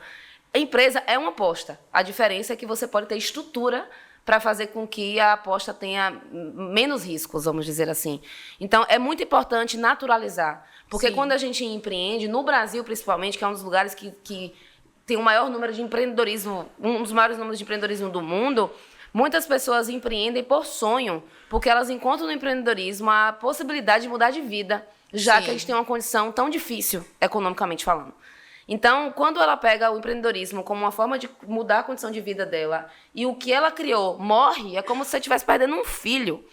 a empresa é uma aposta. A diferença é que você pode ter estrutura para fazer com que a aposta tenha menos riscos, vamos dizer assim. Então, é muito importante naturalizar. Porque Sim. Quando a gente empreende, no Brasil principalmente, que é um dos lugares que tem o maior número de empreendedorismo, um dos maiores números de empreendedorismo do mundo, muitas pessoas empreendem por sonho, porque elas encontram no empreendedorismo a possibilidade de mudar de vida, já Sim. que a gente tem uma condição tão difícil, economicamente falando. Então, quando ela pega o empreendedorismo como uma forma de mudar a condição de vida dela, e o que ela criou morre, é como se você estivesse perdendo um filho.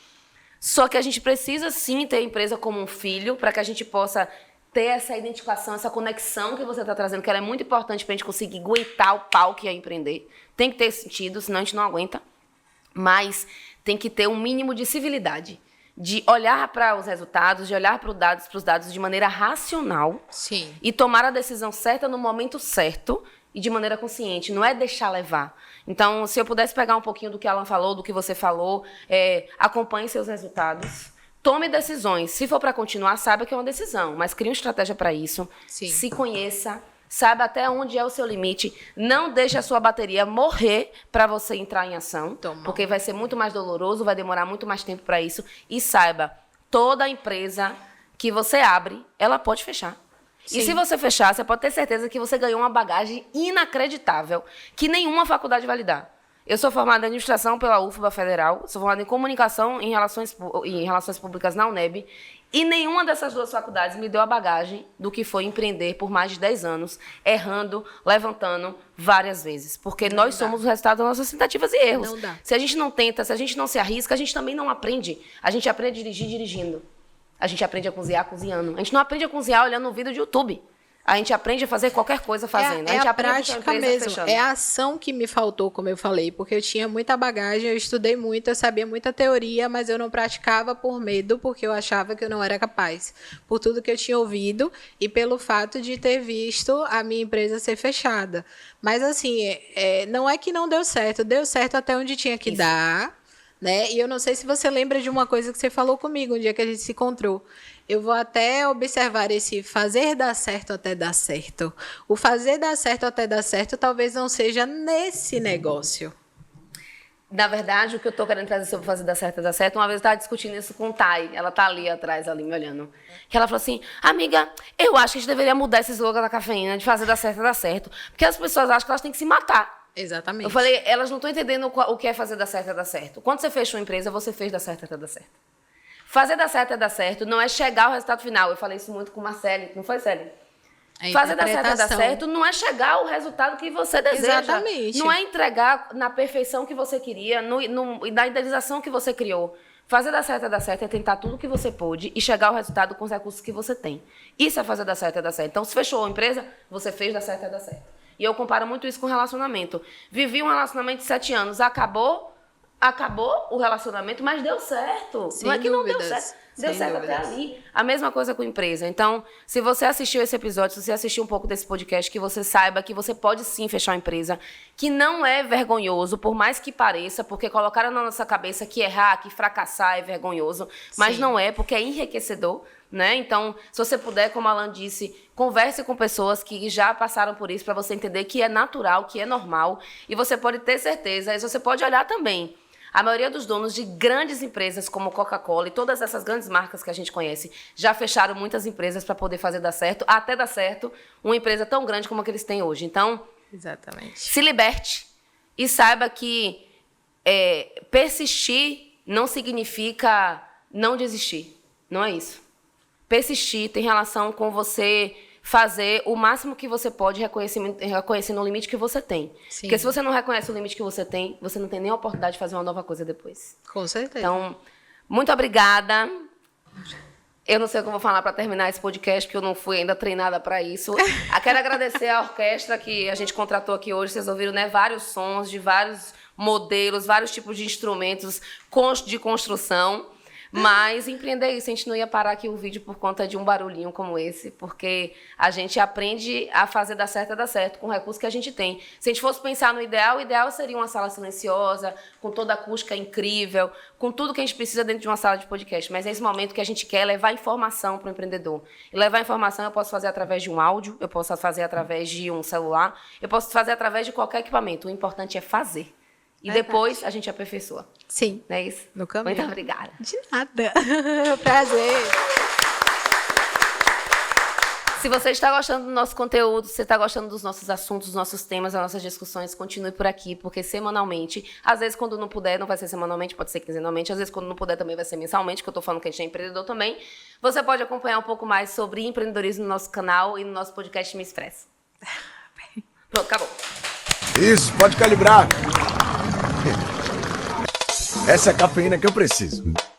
Só que a gente precisa, sim, ter a empresa como um filho, para que a gente possa ter essa identificação, essa conexão que você está trazendo, que ela é muito importante para a gente conseguir aguentar o pau que é empreender. Tem que ter sentido, senão a gente não aguenta. Mas tem que ter um mínimo de civilidade, de olhar para os resultados, de olhar para os dados de maneira racional. Sim. E tomar a decisão certa no momento certo e de maneira consciente, não é deixar levar. Então, se eu pudesse pegar um pouquinho do que a Alan falou, do que você falou, acompanhe seus resultados, tome decisões. Se for para continuar, saiba que é uma decisão, mas crie uma estratégia para isso. Sim. Se conheça, saiba até onde é o seu limite. Não deixe a sua bateria morrer para você entrar em ação, porque vai ser muito mais doloroso, vai demorar muito mais tempo para isso. E saiba, toda empresa que você abre, ela pode fechar. Sim. E se você fechar, você pode ter certeza que você ganhou uma bagagem inacreditável, que nenhuma faculdade vai lhe dar. Eu sou formada em administração pela UFBA Federal, sou formada em comunicação em relações públicas na UNEB, e nenhuma dessas duas faculdades me deu a bagagem do que foi empreender por mais de 10 anos, errando, levantando várias vezes. Porque nós somos o resultado das nossas tentativas e erros. Não dá. Se a gente não tenta, se a gente não se arrisca, a gente também não aprende. A gente aprende a dirigir dirigindo. A gente aprende a cozinhar cozinhando. A gente não aprende a cozinhar olhando um vídeo de YouTube. A gente aprende a fazer qualquer coisa fazendo. A gente a prática mesmo. Fechando. É a ação que me faltou, como eu falei, porque eu tinha muita bagagem, eu estudei muito, eu sabia muita teoria, mas eu não praticava por medo, porque eu achava que eu não era capaz. Por tudo que eu tinha ouvido e pelo fato de ter visto a minha empresa ser fechada. Mas, assim, não é que não deu certo até onde tinha que dar. né? E eu não sei se você lembra de uma coisa que você falou comigo um dia que a gente se encontrou. Eu vou até observar esse fazer dar certo até dar certo. O fazer dar certo até dar certo talvez não seja nesse negócio. Na verdade, o que eu tô querendo trazer sobre fazer dar certo, uma vez eu estava discutindo isso com Thay, ela tá ali atrás, ali me olhando. Que ela falou assim, amiga, eu acho que a gente deveria mudar esse slogan da cafeína, de fazer dar certo, porque as pessoas acham que elas têm que se matar. Exatamente. Eu falei, elas não estão entendendo o que é fazer dar certo. Quando você fecha uma empresa, você fez dar certo até dar certo. Fazer dar certo até dar certo não é chegar ao resultado final. Eu falei isso muito com Marcele, não foi, Célia? Fazer dar certo até dar certo não é chegar ao resultado que você deseja. Exatamente. Não é entregar na perfeição que você queria, na idealização que você criou. Fazer dar certo é tentar tudo que você pôde e chegar ao resultado com os recursos que você tem. Isso é fazer dar certo é dar certo. Então, se fechou a empresa, você fez dar certo é dar certo. E eu comparo muito isso com relacionamento. Vivi um relacionamento de 7 anos, acabou o relacionamento, mas deu certo. Sem não é que não deu dúvidas. certo. Deu Sem certo dúvidas. até ali. A mesma coisa com empresa. Então, se você assistiu esse episódio, se você assistiu um pouco desse podcast, que você saiba que você pode sim fechar uma empresa, que não é vergonhoso, por mais que pareça, porque colocaram na nossa cabeça que errar, que fracassar é vergonhoso, mas Sim. não é, porque é enriquecedor. Né? Então, se você puder, como a Alan disse, converse com pessoas que já passaram por isso para você entender que é natural, que é normal. E você pode ter certeza, e você pode olhar também. A maioria dos donos de grandes empresas como Coca-Cola e todas essas grandes marcas que a gente conhece já fecharam muitas empresas para poder fazer dar certo, até dar certo uma empresa tão grande como a que eles têm hoje. Então, Exatamente. se liberte e saiba que persistir não significa não desistir. Não é isso. Persistir tem relação com você fazer o máximo que você pode reconhecendo o limite que você tem. Sim. Porque se você não reconhece o limite que você tem não tem nem a oportunidade de fazer uma nova coisa depois. Com certeza. Então, muito obrigada. Eu não sei o que eu vou falar para terminar esse podcast, porque eu não fui ainda treinada para isso. Eu quero agradecer à orquestra que a gente contratou aqui hoje. Vocês ouviram, né, vários sons de vários modelos, vários tipos de instrumentos de construção. Mas empreender isso, a gente não ia parar aqui o vídeo por conta de um barulhinho como esse, porque a gente aprende a fazer dar certo com o recurso que a gente tem. Se a gente fosse pensar no ideal, o ideal seria uma sala silenciosa, com toda a acústica incrível, com tudo que a gente precisa dentro de uma sala de podcast. Mas nesse momento que a gente quer levar informação para o empreendedor. E levar informação eu posso fazer através de um áudio, eu posso fazer através de um celular, eu posso fazer através de qualquer equipamento. O importante é fazer. E depois a gente aperfeiçoa. Sim. Não é isso? No caminho. Muito obrigada. De nada. Prazer. Se você está gostando do nosso conteúdo, se você está gostando dos nossos assuntos, dos nossos temas, das nossas discussões, continue por aqui, porque semanalmente, às vezes quando não puder, não vai ser semanalmente, pode ser quinzenalmente, às vezes quando não puder também vai ser mensalmente, que eu estou falando que a gente é empreendedor também. Você pode acompanhar um pouco mais sobre empreendedorismo no nosso canal e no nosso podcast Me Expressa. Pronto, acabou. Isso, pode calibrar. Essa é a cafeína que eu preciso.